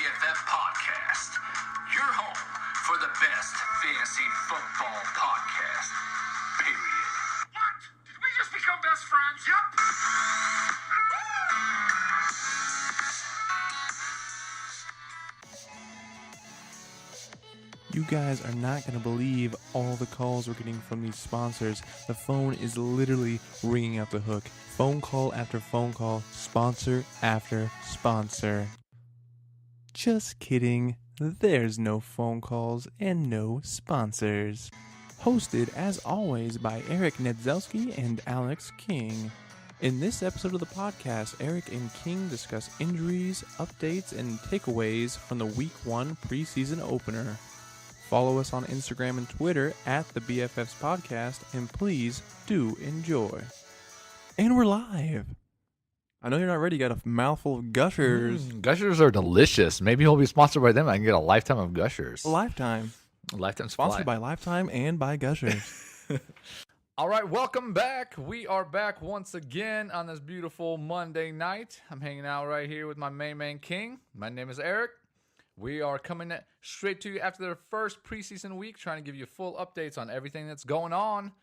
BFF Podcast, your home for the best fantasy football podcast, period. What? Did we just become best friends? Yup. You guys are not going to believe all the calls we're getting from these sponsors. The phone is literally ringing out the hook. Phone call after phone call, sponsor after sponsor. Just kidding. There's no phone calls and no sponsors. Hosted, as always, by Eric Nedzelski and Alex King. In this episode of the podcast, Eric and King discuss injuries, updates, and takeaways from the Week 1 preseason opener. Follow us on Instagram and Twitter at the BFFs Podcast, and please do enjoy. And we're live. I know you're not ready. You got a mouthful of Gushers. Gushers are delicious. Maybe he'll be sponsored by them. I can get a lifetime of Gushers. A lifetime. A lifetime Sponsored by Lifetime and by Gushers. All right, welcome back. We are back once again on this beautiful Monday night. I'm hanging out right here with my main man King. My name is Eric. We are coming straight to you after the first preseason week, trying to give you full updates on everything that's going on.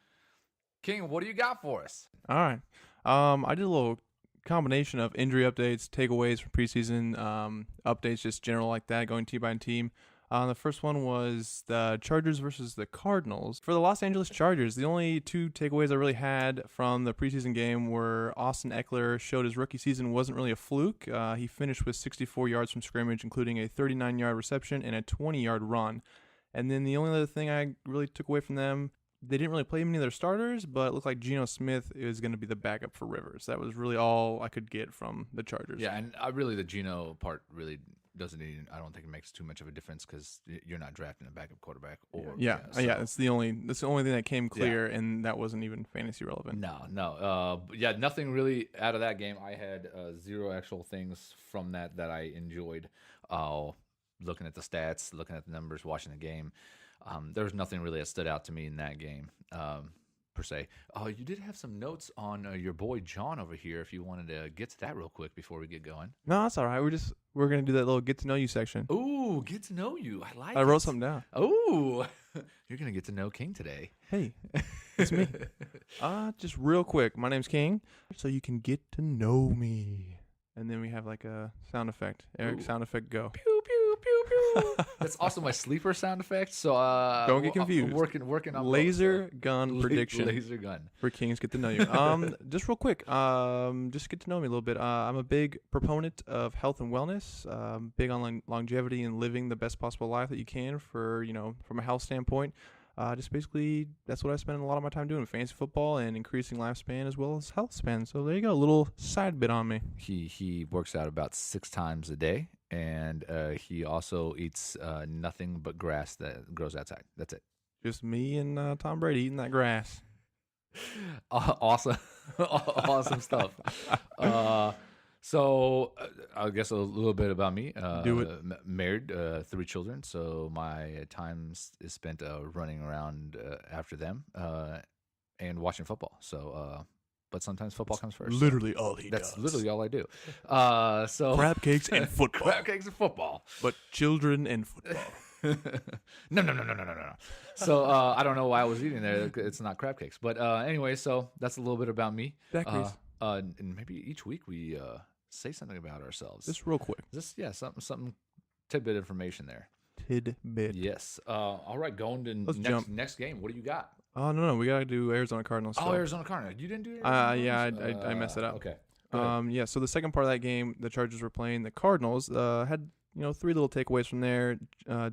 King, what do you got for us? All right. I did a little combination of injury updates, takeaways from preseason, updates, just general like that, going team by team. The first one was the Chargers versus the Cardinals. For the Los Angeles Chargers, the only two takeaways I really had from the preseason game were Austin Eckler showed his rookie season wasn't really a fluke. He finished with 64 yards from scrimmage, including a 39-yard reception and a 20-yard run. And then the only other thing I really took away from them, they didn't really play many of their starters, but it looked like Geno Smith is going to be the backup for Rivers. That was really all I could get from the Chargers. Yeah, and the Geno part really doesn't even, I don't think it makes too much of a difference because you're not drafting a backup quarterback. That's the only thing that came clear, and that wasn't even fantasy relevant. No. Nothing really out of that game. I had zero actual things from that I enjoyed. Looking at the stats, looking at the numbers, watching the game. There was nothing really that stood out to me in that game, per se. You did have some notes on your boy John over here. If you wanted to get to that real quick before we get going. No, that's all right. We're gonna do that little get to know you section. Ooh, get to know you. I wrote something down. Ooh, you're gonna get to know King today. Hey, it's me. Just real quick. My name's King, so you can get to know me. And then we have like a sound effect. Eric, sound effect, go. Pew pew pew pew. That's also my sleeper sound effect. So don't get confused. I'm working on laser gun prediction. Laser gun for Kings. Get to know you. Just real quick. Just get to know me a little bit. I'm a big proponent of health and wellness. Big on longevity and living the best possible life that you can for from a health standpoint. Just basically, that's what I spend a lot of my time doing, fantasy football and increasing lifespan as well as health span. So there you go, a little side bit on me. He works out about 6 times a day, and he also eats nothing but grass that grows outside. That's it. Just me and Tom Brady eating that grass. Awesome, awesome stuff. So I guess a little bit about me. Do it. Married, 3 children, so my time is spent running around after them and watching football. So, but sometimes football comes first. Literally all he does. That's literally all I do. So crab cakes and football. Crab cakes and football. But children and football. No. So I don't know why I was eating there. It's not crab cakes. But anyway, so that's a little bit about me. And maybe each week we say something about ourselves. Just real quick. Something tidbit information there. Tidbit. Yes. All right, going to next game. What do you got? Oh, no. We got to do Arizona Cardinals. Oh, Arizona Cardinals. You didn't do it? Yeah, I messed it up. Okay. So the second part of that game, the Chargers were playing the Cardinals. Had 3 little takeaways from there.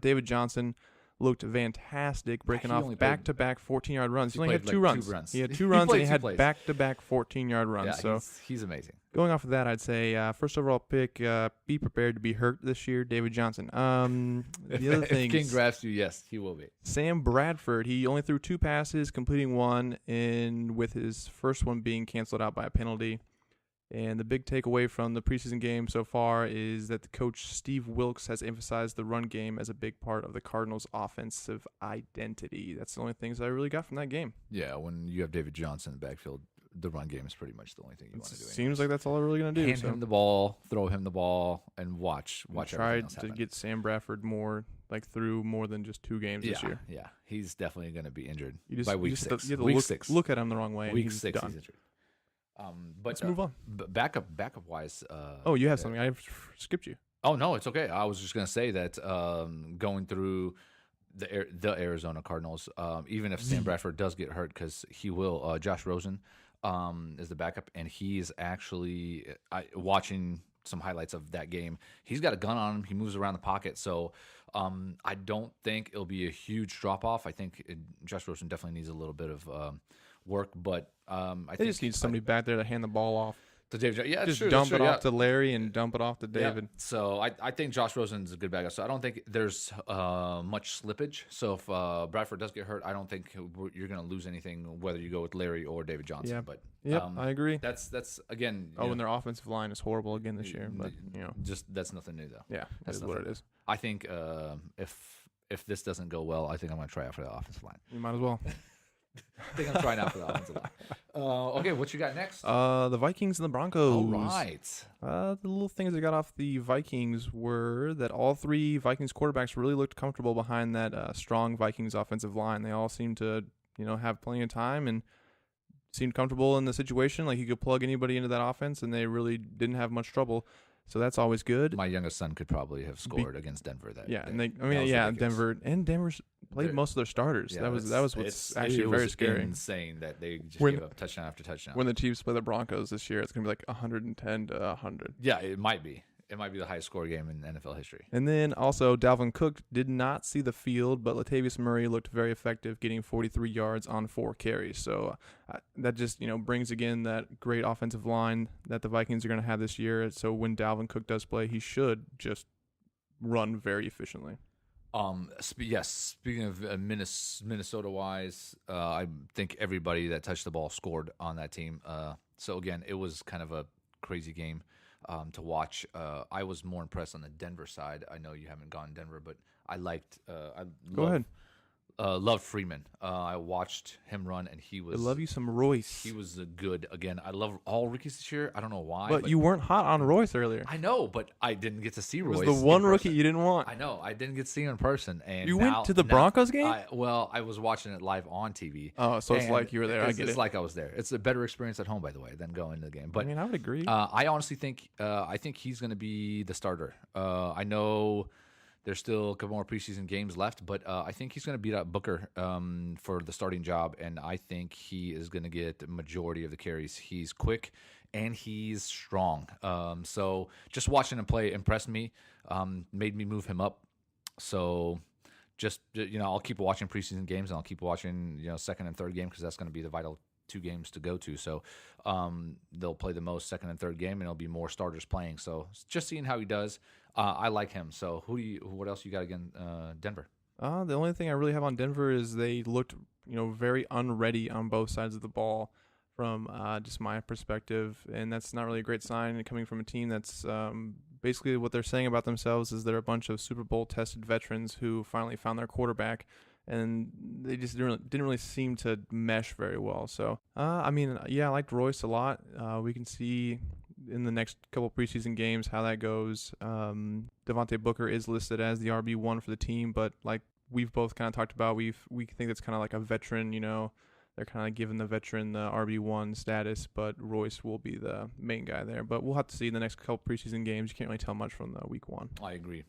David Johnson looked fantastic, breaking off back-to-back 14-yard runs. He only had 2 runs. He had 2 runs, and he had back-to-back 14-yard runs. Yeah, so he's amazing. Going off of that, I'd say first overall pick, be prepared to be hurt this year, David Johnson. The other thing, if King drafts you, yes, he will be. Sam Bradford, he only threw 2 passes, completing 1, and with his first one being canceled out by a penalty. And the big takeaway from the preseason game so far is that the coach Steve Wilks has emphasized the run game as a big part of the Cardinals' offensive identity. That's the only things I really got from that game. Yeah, when you have David Johnson in the backfield, the run game is pretty much the only thing you want to do. Seems like that's all they're really going to do. Hand him the ball, throw him the ball, and watch everything else happen. To get Sam Bradford through more than just 2 games this year. Yeah, he's definitely going to be injured by week 6. You have to look at him the wrong way. Week he's 6, done. he's injured. But let's move on. Backup wise. You have something. I skipped you. Oh no, it's okay. I was just going to say that going through the Arizona Cardinals, even if Sam Bradford does get hurt, because he will, Josh Rosen is the backup, and he's actually watching some highlights of that game. He's got a gun on him. He moves around the pocket, so I don't think it'll be a huge drop off. I think Josh Rosen definitely needs a little bit of work, but I think just need somebody back there to hand the ball off. To David, yeah, just true, dump it off to Larry and dump it off to David. Yeah. So I think Josh Rosen's a good backup. So I don't think there's much slippage. So if Bradford does get hurt, I don't think you're going to lose anything whether you go with Larry or David Johnson. Yeah, but I agree. That's again. And their offensive line is horrible again this year. But just that's nothing new though. Yeah, that's what it is. I think if this doesn't go well, I think I'm going to try out for the offensive line. You might as well. I think I'm trying out for the offensive line. Okay, what you got next? The Vikings and the Broncos. All right. The little things that got off the Vikings were that all 3 Vikings quarterbacks really looked comfortable behind that strong Vikings offensive line. They all seemed to, have plenty of time and seemed comfortable in the situation. Like you could plug anybody into that offense, and they really didn't have much trouble. So that's always good. My youngest son could probably have scored against Denver. Denver played most of their starters. Yeah, that was what's actually very scary. Insane that they just gave up touchdown after touchdown. When the Chiefs play the Broncos this year, it's gonna be like 110 to 100. Yeah, it might be. It might be the highest score game in NFL history. And then also Dalvin Cook did not see the field, but Latavius Murray looked very effective, getting 43 yards on 4 carries. So that just brings again that great offensive line that the Vikings are going to have this year. So when Dalvin Cook does play, he should just run very efficiently. Yes. Speaking of Minnesota wise, I think everybody that touched the ball scored on that team. So again, it was kind of a crazy game to watch. I was more impressed on the Denver side. I know you haven't gone Denver, but I liked. Go ahead. Loved Freeman. I watched him run, and he was. I love you some Royce. He was good. Again, I love all rookies this year. I don't know why. But you weren't hot on Royce earlier. I know, but I didn't get to see Royce. It was the one rookie you didn't want. I know. I didn't get to see him in person. And you went to the Broncos game? I was watching it live on TV. Oh, so it's like you were there. It's like I was there. It's a better experience at home, by the way, than going to the game. But I would agree. I honestly think he's going to be the starter. I know. There's still a couple more preseason games left, but I think he's going to beat out Booker for the starting job, and I think he is going to get the majority of the carries. He's quick, and he's strong. So just watching him play impressed me, made me move him up. So just, I'll keep watching preseason games, and I'll keep watching, second and third game because that's going to be the vital 2 games to go to. So they'll play the most second and third game, and it'll be more starters playing. So just seeing how he does. I like him. So what else you got again? Denver. The only thing I really have on Denver is they looked, very unready on both sides of the ball from just my perspective. And that's not really a great sign coming from a team that's basically what they're saying about themselves is they're a bunch of Super Bowl tested veterans who finally found their quarterback. And they just didn't really seem to mesh very well. So, I liked Royce a lot. We can see in the next couple preseason games how that goes. Devontae Booker is listed as the RB1 for the team, but like we've both kind of talked about, we think that's kind of like a veteran, they're kind of giving the veteran the RB1 status, but Royce will be the main guy there. But we'll have to see in the next couple preseason games. You can't really tell much from the week 1. I agree.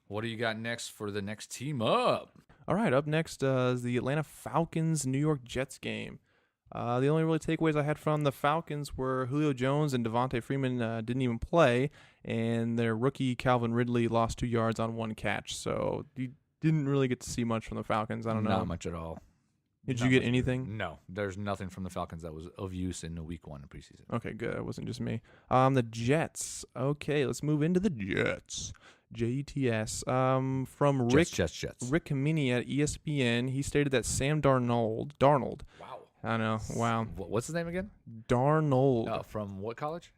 What do you got next for the next team up? All right, up next is the Atlanta Falcons New York Jets game. The only really takeaways I had from the Falcons were Julio Jones and Devontae Freeman didn't even play, and their rookie Calvin Ridley lost 2 yards on 1 catch. So you didn't really get to see much from the Falcons. I don't know. Not much at all. Did you get anything? No, there's nothing from the Falcons that was of use in the week 1 of preseason. Okay, good. It wasn't just me. The Jets. Okay, let's move into the Jets. Jets. From Rick Kamini at ESPN, he stated that Sam Darnold. Wow. I know. Wow. What's his name again? Darnold. From what college?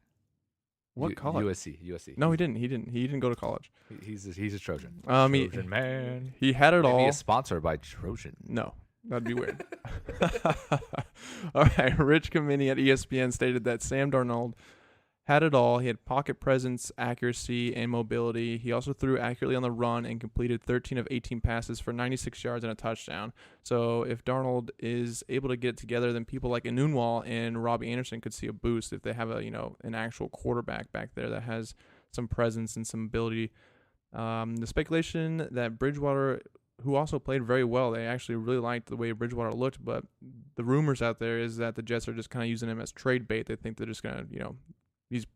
What college? USC. No, he didn't. He didn't go to college. He's a Trojan. Trojan man. He had it all. Maybe a sponsor by Trojan. No. That'd be weird. All right. Rich Kamini at ESPN stated that Sam Darnold had it all. He had pocket presence, accuracy, and mobility. He also threw accurately on the run and completed 13 of 18 passes for 96 yards and a touchdown. So if Darnold is able to get it together, then people like Enunwa and Robbie Anderson could see a boost if they have an actual quarterback back there that has some presence and some ability. The speculation that Bridgewater, who also played very well, they actually really liked the way Bridgewater looked, but the rumors out there is that the Jets are just kind of using him as trade bait. They think they're just going to,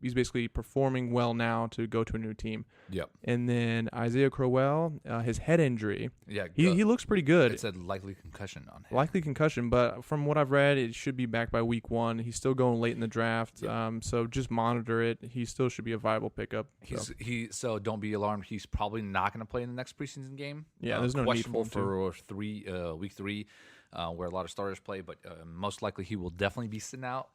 he's basically performing well now to go to a new team. Yep. And then Isaiah Crowell, his head injury. Yeah. He looks pretty good. It said likely concussion on him. Likely concussion, but from what I've read, it should be back by week 1. He's still going late in the draft, so just monitor it. He still should be a viable pickup. So don't be alarmed. He's probably not going to play in the next preseason game. Yeah, there's no need questionable for week 3, where a lot of starters play, but most likely he will definitely be sitting out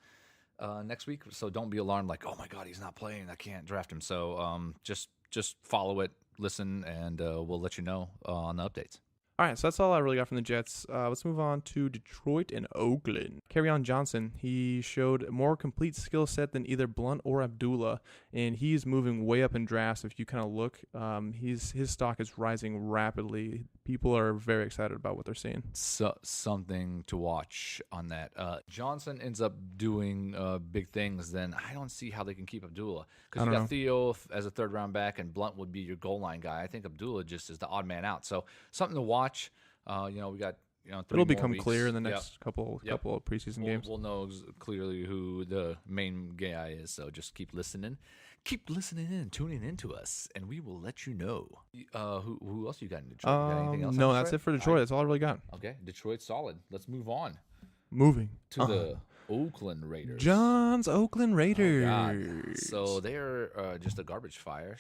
next week. So don't be alarmed. Like, oh my God, he's not playing. I can't draft him. So just follow it, listen, and we'll let you know on the updates. All right, so that's all I really got from the Jets. Let's move on to Detroit and Oakland. Kerryon Johnson, he showed a more complete skill set than either Blunt or Abdullah, and he's moving way up in drafts. If you kind of look, his stock is rising rapidly. People are very excited about what they're seeing. So, something to watch on that. Johnson ends up doing big things, then I don't see how they can keep Abdullah. Because you got Theo as a third-round back, and Blunt would be your goal line guy. I think Abdullah just is the odd man out. So something to watch. We got 3 It'll become weeks. clear in the next couple of preseason games. We'll know clearly who the main guy is. So just keep listening and tuning into us, and we will let you know. Who else you got in Detroit? You got anything else? No, that's it for Detroit. That's all I really got. Okay, Detroit's solid. Let's move on. Moving to the Oakland Raiders. John's Oakland Raiders. Oh, God. So they're just a garbage fire.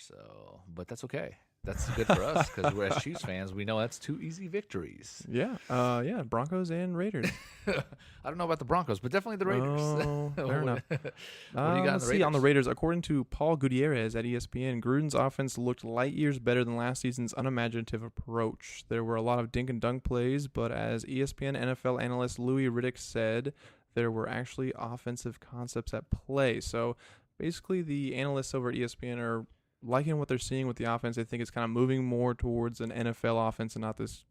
But that's okay. That's good for us because we're as Chiefs fans. We know that's 2 easy victories. Yeah, Broncos and Raiders. I don't know about the Broncos, but definitely the Raiders. Oh, fair enough. What do you got let's see on the Raiders. According to Paul Gutierrez at ESPN, Gruden's offense looked light years better than last season's unimaginative approach. There were a lot of dink and dunk plays, but as ESPN NFL analyst Louis Riddick said, there were actually offensive concepts at play. So basically, the analysts over at ESPN are liking what they're seeing with the offense. I think it's kind of moving more towards an NFL offense and not this,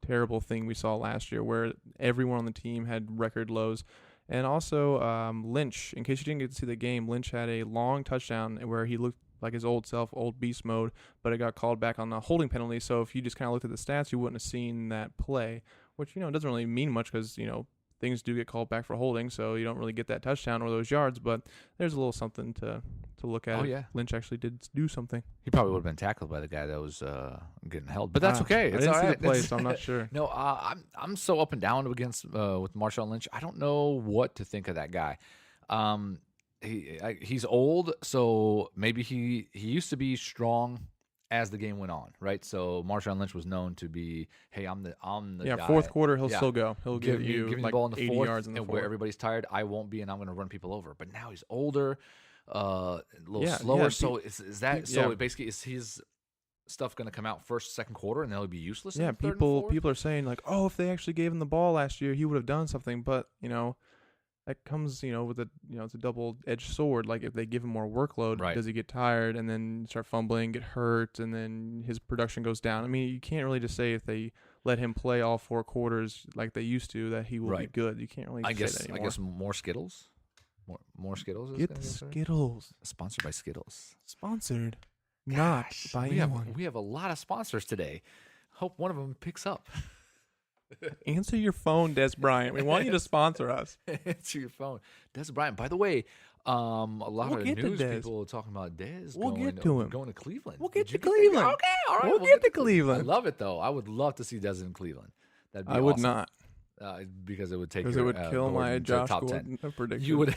terrible thing we saw last year where everyone on the team had record lows. And also Lynch, in case you didn't get to see the game, Lynch had a long touchdown where he looked like his old self, old beast mode, but it got called back on a holding penalty. So if you just kind of looked at the stats, you wouldn't have seen that play, which, doesn't really mean much because, things do get called back for holding, so you don't really get that touchdown or those yards, but there's a little something to look at. Oh, yeah. Lynch actually did do something. He probably would have been tackled by the guy that was getting held, but that's okay. It's I didn't see the play, so I'm not sure. No, I'm so up and down against with Marshawn Lynch. I don't know what to think of that guy. He's old, so maybe he used to be strong as the game went on, right? So Marshawn Lynch was known to be, hey, I'm the guy. Fourth quarter, he'll still go. He'll give you like the ball in the 80 fourth, yards in the and fourth. where everybody's tired, I won't be, and I'm going to run people over. But now he's older, a little slower. Yeah, so is that so? Basically, is his stuff going to come out first, second quarter, and then he'll be useless? Yeah, in the third and people fourth? are saying like, oh, if they actually gave him the ball last year, he would have done something. But that comes, with a, it's a double-edged sword. Like if they give him more workload, Right. does he get tired and then start fumbling, get hurt, and then his production goes down? I mean, you can't really just say if they let him play all 4 quarters like they used to that he will be good. You can't really say that anymore. I guess more Skittles. More Skittles. Get the Skittles. Sponsored by Skittles. Sponsored, not by anyone. We have a lot of sponsors today. Hope one of them picks up. Answer your phone, Des Bryant. We want you to sponsor us. Answer your phone. Des Bryant. By the way, a lot of news people are talking about Des going to Cleveland. We'll get to Cleveland. Okay, all right. We'll get to Cleveland. I love it, though. I would love to see Des in Cleveland. That'd be awesome. would not. Because it would take because it would kill my Josh Gordon prediction. You would.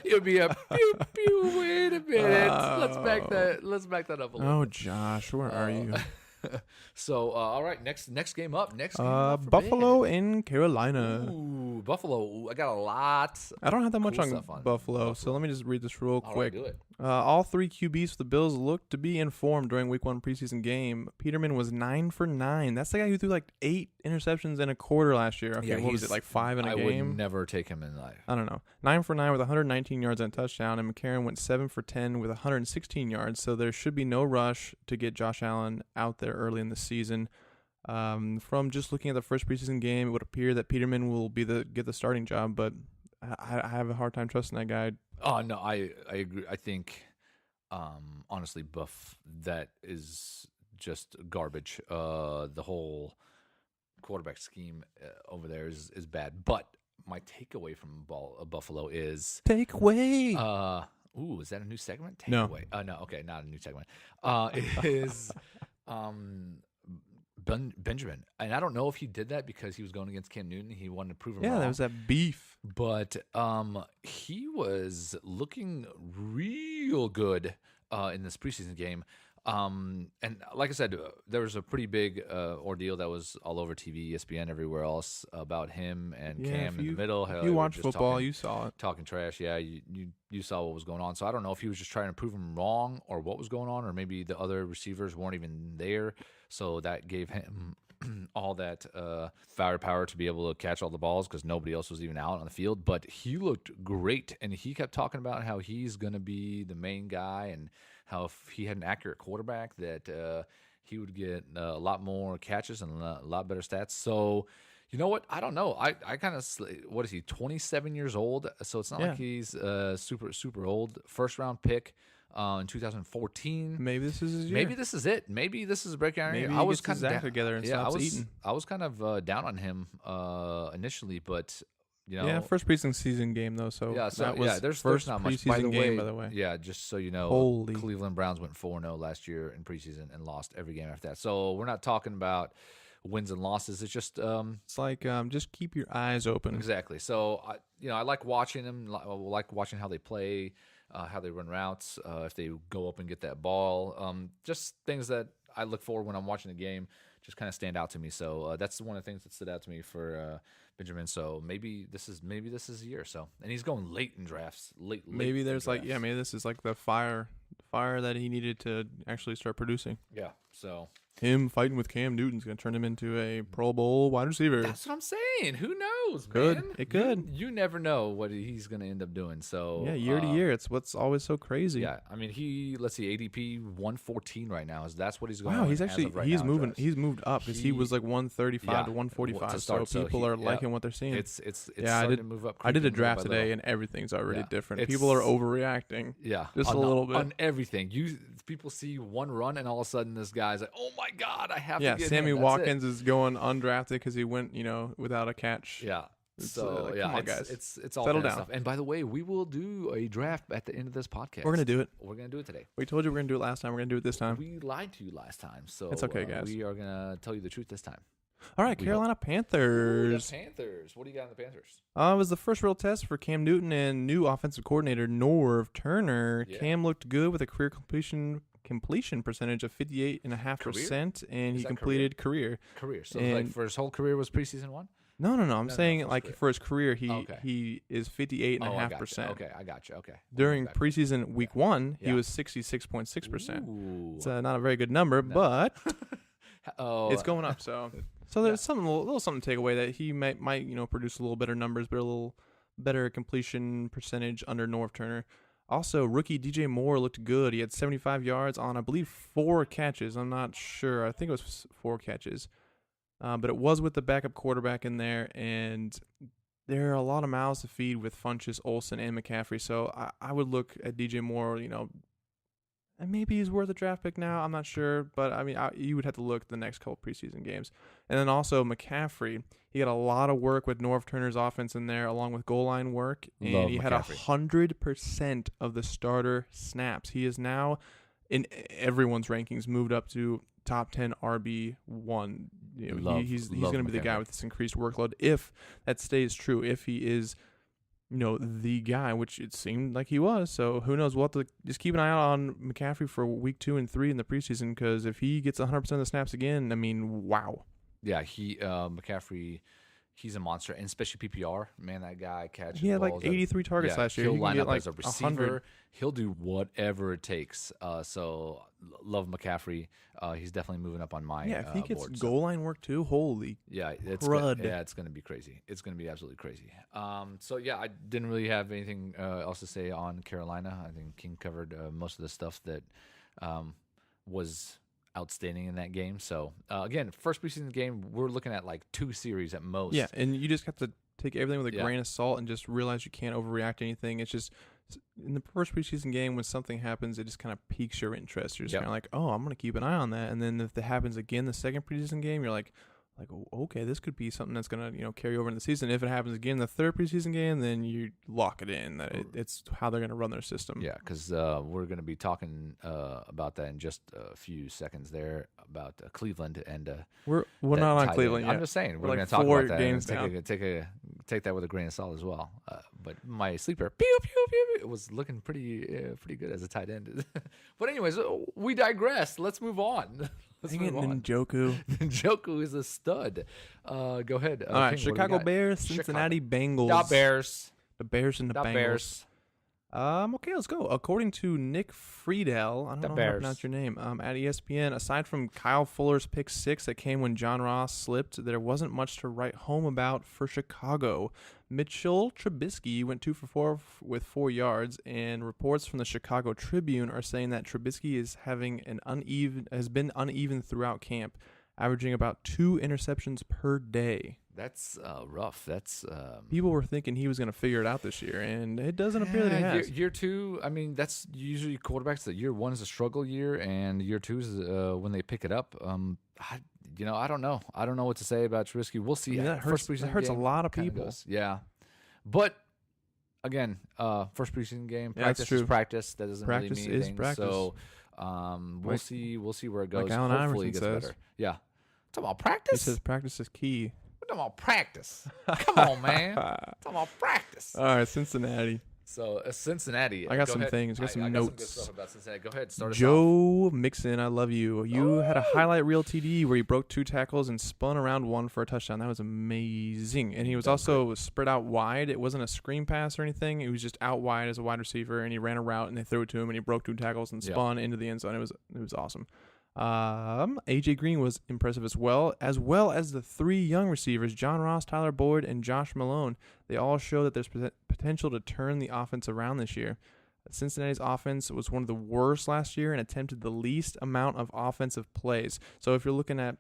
It would be a pew pew. Wait a minute. Let's back that up a little. Oh, Josh, where are you? So, all right, next game up. Next game up for Buffalo Ben. in Carolina. Ooh, Buffalo. Ooh, I got a lot. I don't have that much Cool on stuff on Buffalo, so Buffalo. let me just read this real All quick. right, do it. All three QBs for the Bills looked to be in form during Week 1 preseason game. Peterman was 9 for 9. That's the guy who threw like 8 interceptions in a quarter last year. Okay, Yeah, what was it, like 5 in a I game? would never take him in life. I don't know. 9 for 9 with 119 yards and a touchdown, and McCarron went 7 for 10 with 116 yards. So there should be no rush to get Josh Allen out there early in the season. From just looking at the first preseason game, it would appear that Peterman will get the starting job, but I have a hard time trusting that guy. Oh no, I agree. I think, honestly, Buff, that is just garbage. The whole quarterback scheme over there is bad. But my takeaway from Buffalo is Take away. Ooh, is that a new segment? No. Takeaway. No, okay, not a new segment. Is Benjamin, and I don't know if he did that because he was going against Cam Newton. He wanted to prove him wrong. Yeah, there was that beef. But he was looking real good in this preseason game. And like I said, there was a pretty big ordeal that was all over TV, ESPN, everywhere else about him and Cam in the middle. If you watch football, you saw it. Talking trash. Yeah, you saw what was going on. So I don't know if he was just trying to prove him wrong or what was going on, or maybe the other receivers weren't even there. So that gave him all that firepower to be able to catch all the balls because nobody else was even out on the field. But he looked great, and he kept talking about how he's going to be the main guy and how if he had an accurate quarterback that he would get a lot more catches and a lot better stats. So, you know what? I don't know. I kind of, what is he, 27 years old? So it's not like he's super old. First round pick. In 2014, maybe this is his year. Maybe this is it. Maybe this is a breakout year. I was kind of together and stops eating. I was kind of down on him initially, but you know, first preseason game though. So that was there's not much. By the way, yeah, just so you know, Cleveland Browns went 4-0 last year in preseason and lost every game after that. So we're not talking about wins and losses. It's just it's like just keep your eyes open. Exactly. So I like watching them. I like watching how they play. How they run routes, if they go up and get that ball. Just things that I look for when I'm watching the game just kind of stand out to me. So that's one of the things that stood out to me for Benjamin. So maybe this is a year. So, and he's going late in drafts. Late. Maybe there's maybe this is like the fire that he needed to actually start producing. Yeah. So him fighting with Cam Newton's going to turn him into a Pro Bowl wide receiver. That's what I'm saying. Who knows, man? It could. You never know what he's going to end up doing. So yeah, year to year, it's what's always so crazy. Yeah, I mean, let's see, ADP 114 right now. That's what he's going. Wow, he's moving. He's moved up because he was like 135 to 145. So people are liking what they're seeing. It's starting to move up. I did a draft today, and everything's already different. People are overreacting. Yeah, just a little bit on everything. People see one run, and all of a sudden, this guy's like, "Oh my God, I have to get him." Sammy Watkins is going undrafted because he went, without a catch. Yeah. So come on, guys. It's all settle kind down. Of stuff. And by the way, we will do a draft at the end of this podcast. We're gonna do it. We're gonna do it today. We told you we're gonna do it last time. We're gonna do it this time. We lied to you last time, so it's okay, guys. We are gonna tell you the truth this time. All right, Carolina Panthers. Ooh, the Panthers. What do you got in the Panthers? It was the first real test for Cam Newton and new offensive coordinator Norv Turner. Yeah. Cam looked good with a career completion percentage of 58.5%, and he completed career. So like for his whole career was preseason one? No. I'm saying like for his career, he is 58.5%. Okay, I got you. Okay. During preseason week 1, he was 66.6%. It's not a very good number, but it's going up. So there's a little something to take away that he might produce a little better numbers, but a little better completion percentage under Norv Turner. Also, rookie DJ Moore looked good. He had 75 yards on, I believe, 4 catches. I'm not sure. I think it was 4 catches. But it was with the backup quarterback in there, and there are a lot of mouths to feed with Funchess, Olsen, and McCaffrey. So I would look at DJ Moore, and maybe he's worth a draft pick now. I'm not sure. But, I mean, you would have to look at the next couple preseason games. And then also McCaffrey. He got a lot of work with Norv Turner's offense in there, along with goal line work. And he had 100% of the starter snaps. He is now, in everyone's rankings, moved up to top 10 RB1. He's going to be the guy with this increased workload if that stays true. If he is the guy, which it seemed like he was. So who knows? We'll have to just keep an eye out on McCaffrey for week 2 and 3 in the preseason, because if he gets 100% of the snaps again, I mean, wow. Yeah, McCaffrey, he's a monster, and especially PPR. Man, that guy catches He had like balls 83 targets last year. He'll He can line get up like as a 100. receiver. He'll do whatever it takes. So love McCaffrey. He's definitely moving up on my if he gets board, goal line work too, holy it's crud. it's going to be crazy. It's going to be absolutely crazy. So yeah, I didn't really have anything else to say on Carolina. I think King covered most of the stuff that was outstanding in that game. So again, first preseason game, we're looking at like 2 series at most. Yeah, and you just have to take everything with a Yeah. grain of salt and just realize you can't overreact to anything. It's just in the first preseason game, when something happens, it just kind of piques your interest. You're just Yep. kind of like, oh, I'm going to keep an eye on that. And then if it happens again the second preseason game, you're like, oh, okay, this could be something that's going to carry over in the season. If it happens again the third preseason game, then you lock it in that it's how they're going to run their system. Yeah, because we're going to be talking about that in just a few seconds there about Cleveland and we're that not on tight Cleveland end. yet. I'm just saying we're like going to talk 4 about that. games And down. take that with a grain of salt as well. But my sleeper, pew pew pew, it was looking pretty good as a tight end. But anyways, we digress. Let's move on. Dang it, Njoku. Njoku is a stud. Go ahead. All right, King, what do we Chicago got? Bears, Cincinnati Bengals. The Bears. The Bears and the The Bengals. Bears. Okay, let's go. According to Nick Friedel, I don't know how to pronounce your name, at ESPN, aside from Kyle Fuller's pick 6 that came when John Ross slipped, there wasn't much to write home about for Chicago. Mitchell Trubisky went 2 for 4 with 4 yards, and reports from the Chicago Tribune are saying that Trubisky has been uneven throughout camp, averaging about 2 interceptions per day. That's rough. That's People were thinking he was going to figure it out this year, and it doesn't appear that he has. Year 2, I mean, that's usually quarterbacks. That year 1 is a struggle year, and year 2 is when they pick it up. I don't know. I don't know what to say about Trubisky. We'll see. That hurts a lot of people. Yeah, but again, first preseason game. Yeah, Practice that's true. is practice. That doesn't Practice really mean is anything. practice. So we'll see. We'll see where it goes. Like Allen Hopefully, Iverson it gets says. better. Yeah. Talking about He practice. says practice is key. We're talking about practice. Come on, man. Talking about practice. All right, Cincinnati. So Cincinnati. I got go some ahead. things. I got some Got notes. good stuff about Cincinnati. Go ahead. Start us off. Joe Mixon, I love you. You had a highlight reel TD where he broke 2 tackles and spun around 1 for a touchdown. That was amazing. And he was also spread out wide. It wasn't a screen pass or anything. It was just out wide as a wide receiver, and he ran a route and they threw it to him, and he broke 2 tackles and spun into the end zone. It was awesome. AJ Green was impressive as well as the 3 young receivers, John Ross, Tyler Boyd, and Josh Malone. They all show that there's potential to turn the offense around this year. Cincinnati's offense was one of the worst last year and attempted the least amount of offensive plays. So if you're looking at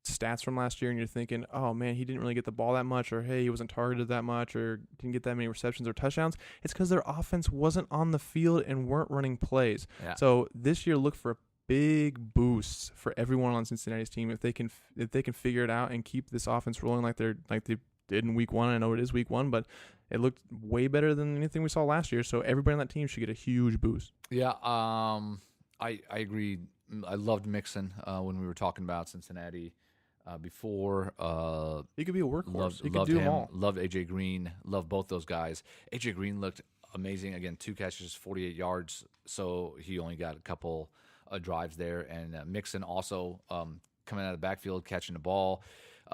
stats from last year and you're thinking, oh man, he didn't really get the ball that much, or hey, he wasn't targeted that much, or didn't get that many receptions or touchdowns, it's because their offense wasn't on the field and weren't running plays. Yeah. So this year, look for big boosts for everyone on Cincinnati's team if they can figure it out and keep this offense rolling like they did in week 1. I know it is week 1, but it looked way better than anything we saw last year. So everybody on that team should get a huge boost. Yeah, I agree. I loved Mixon when we were talking about Cincinnati before. He could be a workhorse. He could loved do them him. all. Loved AJ Green. Loved both those guys. AJ Green looked amazing. Again, 2 catches, 48 yards. So he only got a couple drives there. And Mixon also coming out of the backfield, catching the ball.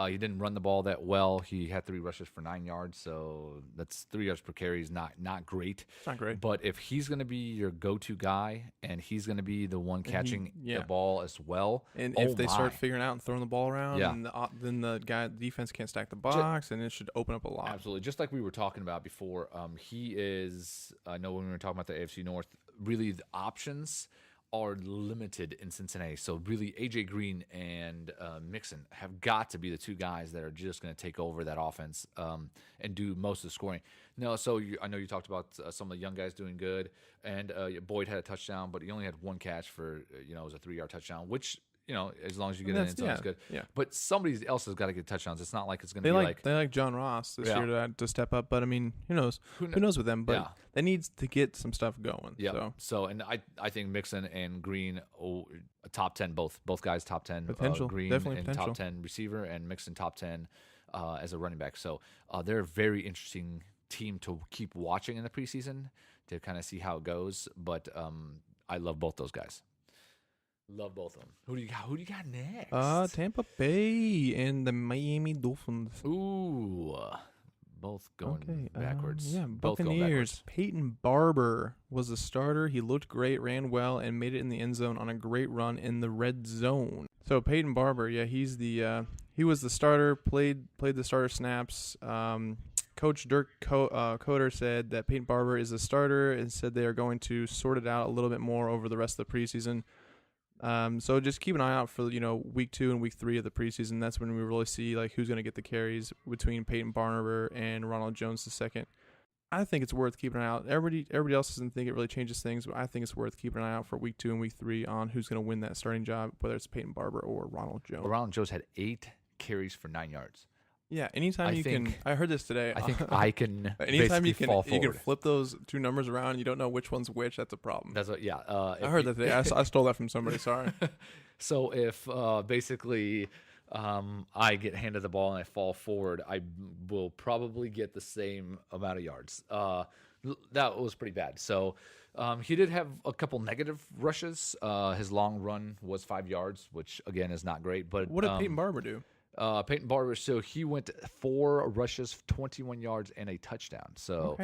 He didn't run the ball that well. He had 3 rushes for 9 yards, so that's 3 yards per carry is not great. It's not great. But if he's going to be your go-to guy and he's going to be the one catching the yeah. ball as well, And oh if they start my. figuring out and throwing the ball around, Yeah. and then the defense can't stack the box, and it should open up a lot. Absolutely. Just like we were talking about before, he is, I know when we were talking about the AFC North, really the options are limited in Cincinnati. So really, AJ Green and Mixon have got to be the 2 guys that are just going to take over that offense and do most of the scoring. No, so I know you talked about some of the young guys doing good, and Boyd had a touchdown, but he only had 1 catch for it was a 3-yard touchdown, which as long as you get it in, it's good. Yeah. But somebody else has got to get touchdowns. It's not like it's going to They be they like John Ross this Yeah. year to step up, but I mean, who knows? Who knows with them? But Yeah. they needs to get some stuff going. Yeah. So and I think Mixon and Green, a top 10, both guys top 10 Potential. Green Definitely and potential. top 10 receiver, and Mixon top 10 as a running back. So they're very interesting team to keep watching in the preseason to kind of see how it goes. But I love both those guys. Love both of them. Who do you got? Who do you got next? Tampa Bay and the Miami Dolphins. Ooh, both going backwards. Yeah, both going Buccaneers. backwards. Peyton Barber was the starter. He looked great, ran well, and made it in the end zone on a great run in the red zone. So Peyton Barber, yeah, he's the he was the starter. Played the starter snaps. Coach Dirk Coder said that Peyton Barber is the starter and said they are going to sort it out a little bit more over the rest of the preseason. So just keep an eye out for, week 2 and week 3 of the preseason. That's when we really see like who's going to get the carries between Peyton Barber and Ronald Jones II. I think it's worth keeping an eye out. Everybody else doesn't think it really changes things, but I think it's worth keeping an eye out for week 2 and week 3 on who's going to win that starting job, whether it's Peyton Barber or Ronald Jones. Well, Ronald Jones had 8 carries for 9 yards. Yeah, anytime I heard this today. I think I can anytime basically fall forward. You can flip those 2 numbers around and you don't know which one's which, that's a problem. That's what, yeah. I heard that today. I stole that from somebody, sorry. So if basically I get handed the ball and I fall forward, I will probably get the same amount of yards. That was pretty bad. So he did have a couple negative rushes. His long run was 5 yards, which, again, is not great. But what did Peyton Barber do? Peyton Barber, so he went 4 rushes, 21 yards, and a touchdown. So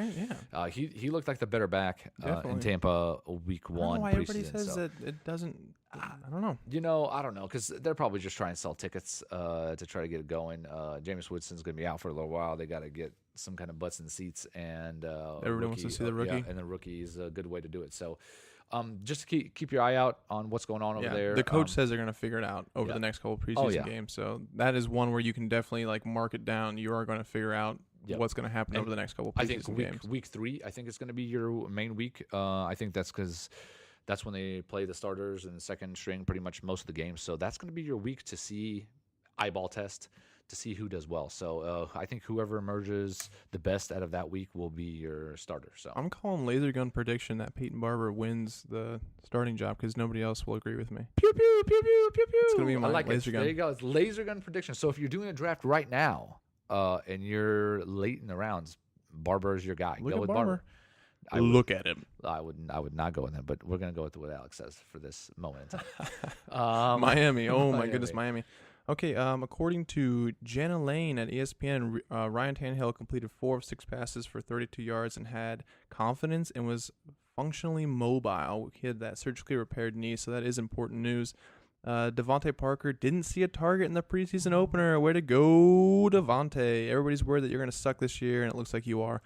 he looked like the better back in Tampa week 1. I don't know why everybody says that it doesn't. I don't know. I don't know, because they're probably just trying to sell tickets to try to get it going. Jameis Winston's going to be out for a little while. They got to get some kind of butts in seats, and everybody wants to see the rookie. Yeah, and the rookie is a good way to do it. So. Just keep your eye out on what's going on over there. The coach says they're going to figure it out over the next couple preseason games. So that is one where you can definitely mark it down. You are going to figure out what's going to happen over the next couple preseason games. Week 3, I think it's going to be your main week. I think that's because that's when they play the starters and the second string pretty much most of the games. So that's going to be your week to see eyeball test, to see who does well. So I think whoever emerges the best out of that week will be your starter. So I'm calling laser gun prediction that Peyton Barber wins the starting job because nobody else will agree with me. Pew, pew, pew, pew, pew, pew. It's going to be my laser gun. There you go. It's laser gun prediction. So if you're doing a draft right now and you're late in the rounds, Barber is your guy. Look go at with Barber. Look at him. I would not go with him, but we're going to go with what Alex says for this moment in time. Miami. Oh, my goodness, Miami. Okay, according to Jenna Lane at ESPN, Ryan Tannehill completed 4 of 6 passes for 32 yards and had confidence and was functionally mobile. He had that surgically repaired knee, so that is important news. Devontae Parker didn't see a target in the preseason opener. Way to go, Devontae. Everybody's worried that you're going to suck this year, and it looks like you are.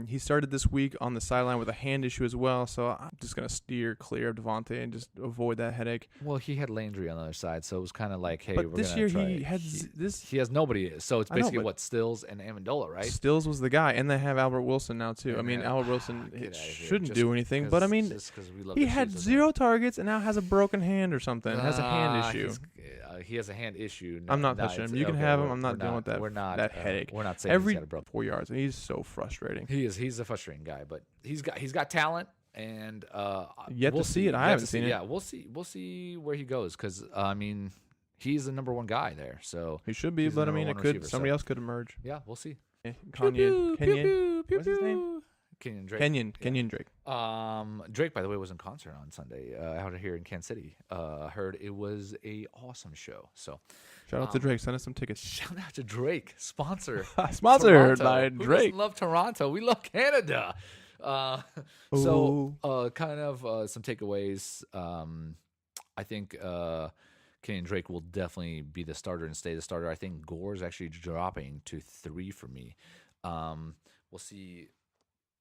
He started this week on the sideline with a hand issue as well, so I'm just going to steer clear of Devontae and just avoid that headache. Well, he had Landry on the other side, so it was kind of like, hey, but this year he has nobody. So it's basically Stills and Amendola, right? Stills was the guy, and they have Albert Wilson now too. I mean, Albert Wilson shouldn't do anything, but I mean, he had 0 targets and now has a broken hand or something. Has a hand issue. He has a hand issue. I'm not touching him. You can have him. I'm not dealing with that. We're not that headache. We're not saying every he's got a broken 4 yards, and he's so frustrating. He is. He's a frustrating guy, but he's got talent, and yet to see it. I haven't seen it. Yeah, we'll see. We'll see where he goes because I mean, he's the number 1 guy there. So he should be, but I mean, it could. Somebody else could emerge. Yeah, we'll see. Kenyon. What's his name? Kenyon Drake. Kenyon Drake. Drake, by the way, was in concert on Sunday out here in Kansas City. Heard it was a awesome show. So, shout out to Drake. Send us some tickets. Shout out to Drake. Sponsored by Drake. Who doesn't love Toronto? We love Canada. So, kind of some takeaways. I think Kenyon Drake will definitely be the starter and stay the starter. I think Gore's actually dropping to 3 for me. We'll see.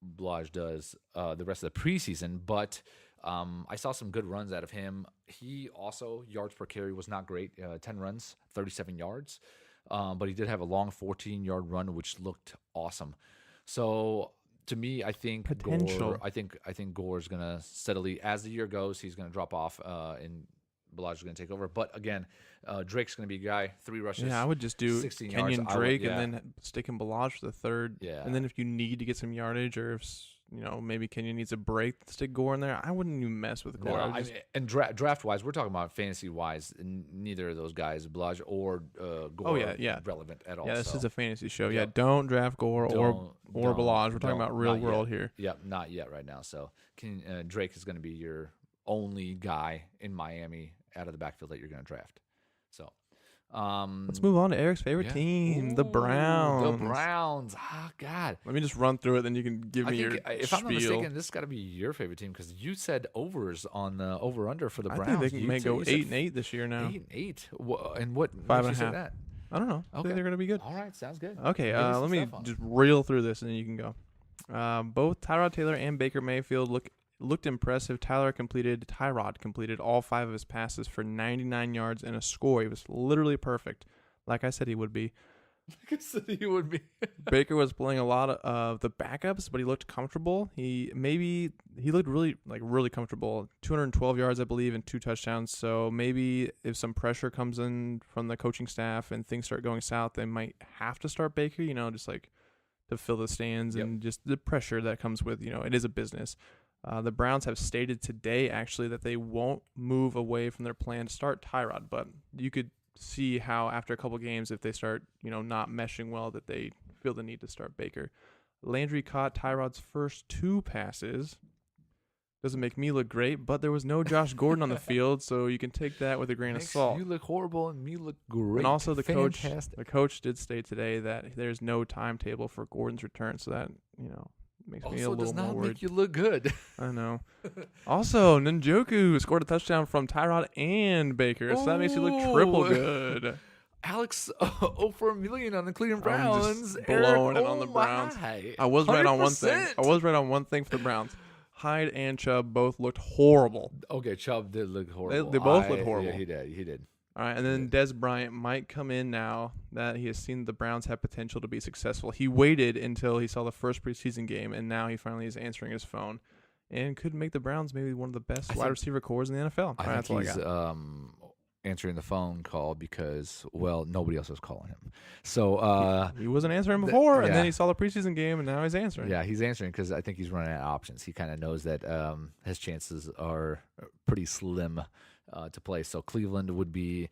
Blige does the rest of the preseason, but I saw some good runs out of him. He also, yards per carry was not great, 10 runs, 37 yards, but he did have a long 14-yard run, which looked awesome. So to me, I think potential. I think Gore's gonna steadily, as the year goes, he's gonna drop off, and Blige is gonna take over. But again, Drake's gonna be a guy, 3 rushes. Yeah, I would just do 16 Kenyon yards. Drake and then stick in Blige for the 3rd. Yeah. And then if you need to get some yardage or if maybe Kenyon needs a break to stick Gore in there. I wouldn't even mess with Gore. No, and draft-wise, we're talking about fantasy-wise, neither of those guys, Blaj or Gore, relevant at all. Yeah, this so. is a fantasy show. Yep. Yeah, don't draft Gore or Balaj. We're talking about real world here. Yep, not yet right now. So Drake is going to be your only guy in Miami out of the backfield that you're going to draft. So let's move on to Eric's favorite team, the Browns. The Browns. Oh, God. Let me just run through it, then you can give me your If I'm not mistaken, this has got to be your favorite team because you said overs on the over-under for the Browns. I think they may go 8-8 this year now. 8-8? And what 5.5. That? I don't know. I think they're going to be good. All right, sounds good. Okay, let me just reel through this, and then you can go. Both Tyrod Taylor and Baker Mayfield looked impressive. Tyrod completed all 5 of his passes for 99 yards and a score. He was literally perfect, like I said he would be. Baker was playing a lot of the backups, but he looked comfortable. He looked really comfortable. 212 yards, I believe, and 2 touchdowns. So maybe if some pressure comes in from the coaching staff and things start going south, they might have to start Baker, just like to fill the stands and just the pressure that comes with, it is a business. The Browns have stated today, actually, that they won't move away from their plan to start Tyrod, but you could see how after a couple games, if they start, not meshing well, that they feel the need to start Baker. Landry caught Tyrod's first 2 passes. Doesn't make me look great, but there was no Josh Gordon on the field, so you can take that with a grain of salt. You look horrible and me look great. And also the coach did state today that there's no timetable for Gordon's return, so that, makes me a little more worried. Also does not make you look good. I know. Also, Njoku scored a touchdown from Tyrod and Baker, so that makes you look triple good. Alex 0 for a million on the Cleveland Browns. Blowing it on the Browns. I was right on one thing. For the Browns. Hyde and Chubb both looked horrible. Okay, Chubb did look horrible. They both looked horrible. Yeah, he did. All right, and then Dez Bryant might come in now that he has seen the Browns have potential to be successful. He waited until he saw the first preseason game, and now he finally is answering his phone and could make the Browns maybe one of the best wide receiver cores in the NFL. I think he's answering the phone call because, nobody else was calling him. So he wasn't answering before, and then he saw the preseason game, and now he's answering. Yeah, he's answering because I think he's running out of options. He kind of knows that his chances are pretty slim to play. So Cleveland would be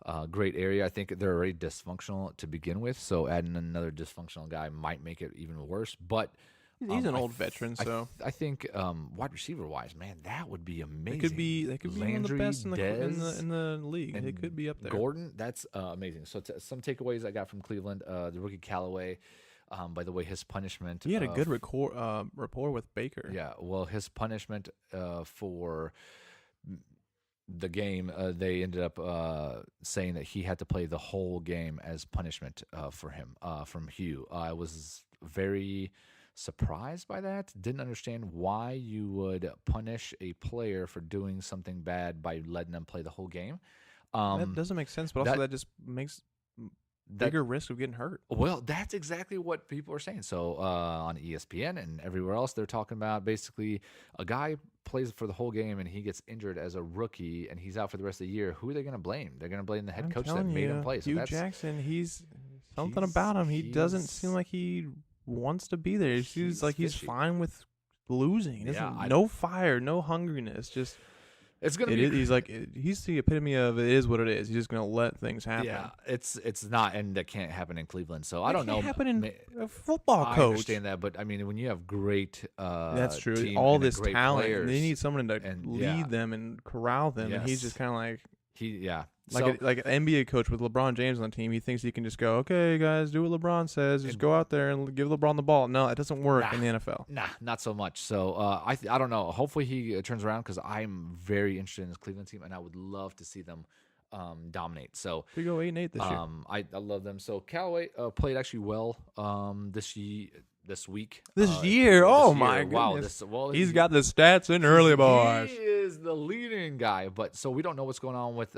a great area. I think they're already dysfunctional to begin with, so adding another dysfunctional guy might make it even worse. But he's an old veteran, so I think wide receiver wise, man, that would be amazing. They could be one of the best in the league. They could be up there. Gordon, that's amazing. So some takeaways I got from Cleveland: the rookie Callaway. By the way, his punishment. He had a good rapport with Baker. Yeah, well, his punishment for the game, they ended up saying that he had to play the whole game as punishment for him from Hugh. I was very surprised by that. Didn't understand why you would punish a player for doing something bad by letting them play the whole game. That doesn't make sense, but also that just makes bigger risk of getting hurt. Well, that's exactly what people are saying. So on ESPN and everywhere else, they're talking about basically a guy plays for the whole game and he gets injured as a rookie and he's out for the rest of the year. Who are they going to blame? They're going to blame the head coach that made him play. So Hugh Jackson, he's something about him. He doesn't seem like he wants to be there. He seems like he's fine with losing. No fire, no hungriness. Just it's gonna be. He's the epitome of it is what it is. He's just gonna let things happen. Yeah, it's not, and that can't happen in Cleveland. So I don't know. Happen in a football coach. I understand that, but I mean, when you have great, that's true. Team all and this talent, players, they need someone to lead them and corral them, and he's just kind of like like an NBA coach with LeBron James on the team. He thinks he can just go, okay, guys, do what LeBron says. Just go out there and give LeBron the ball. No, it doesn't work in the NFL. Nah, not so much. So I don't know. Hopefully he turns around because I'm very interested in this Cleveland team, and I would love to see them dominate. So we go 8-8 this year. I love them. So Callaway played actually well this week. This year? Oh, my goodness. He's got the stats in early, boys. He is the leading guy. But so we don't know what's going on with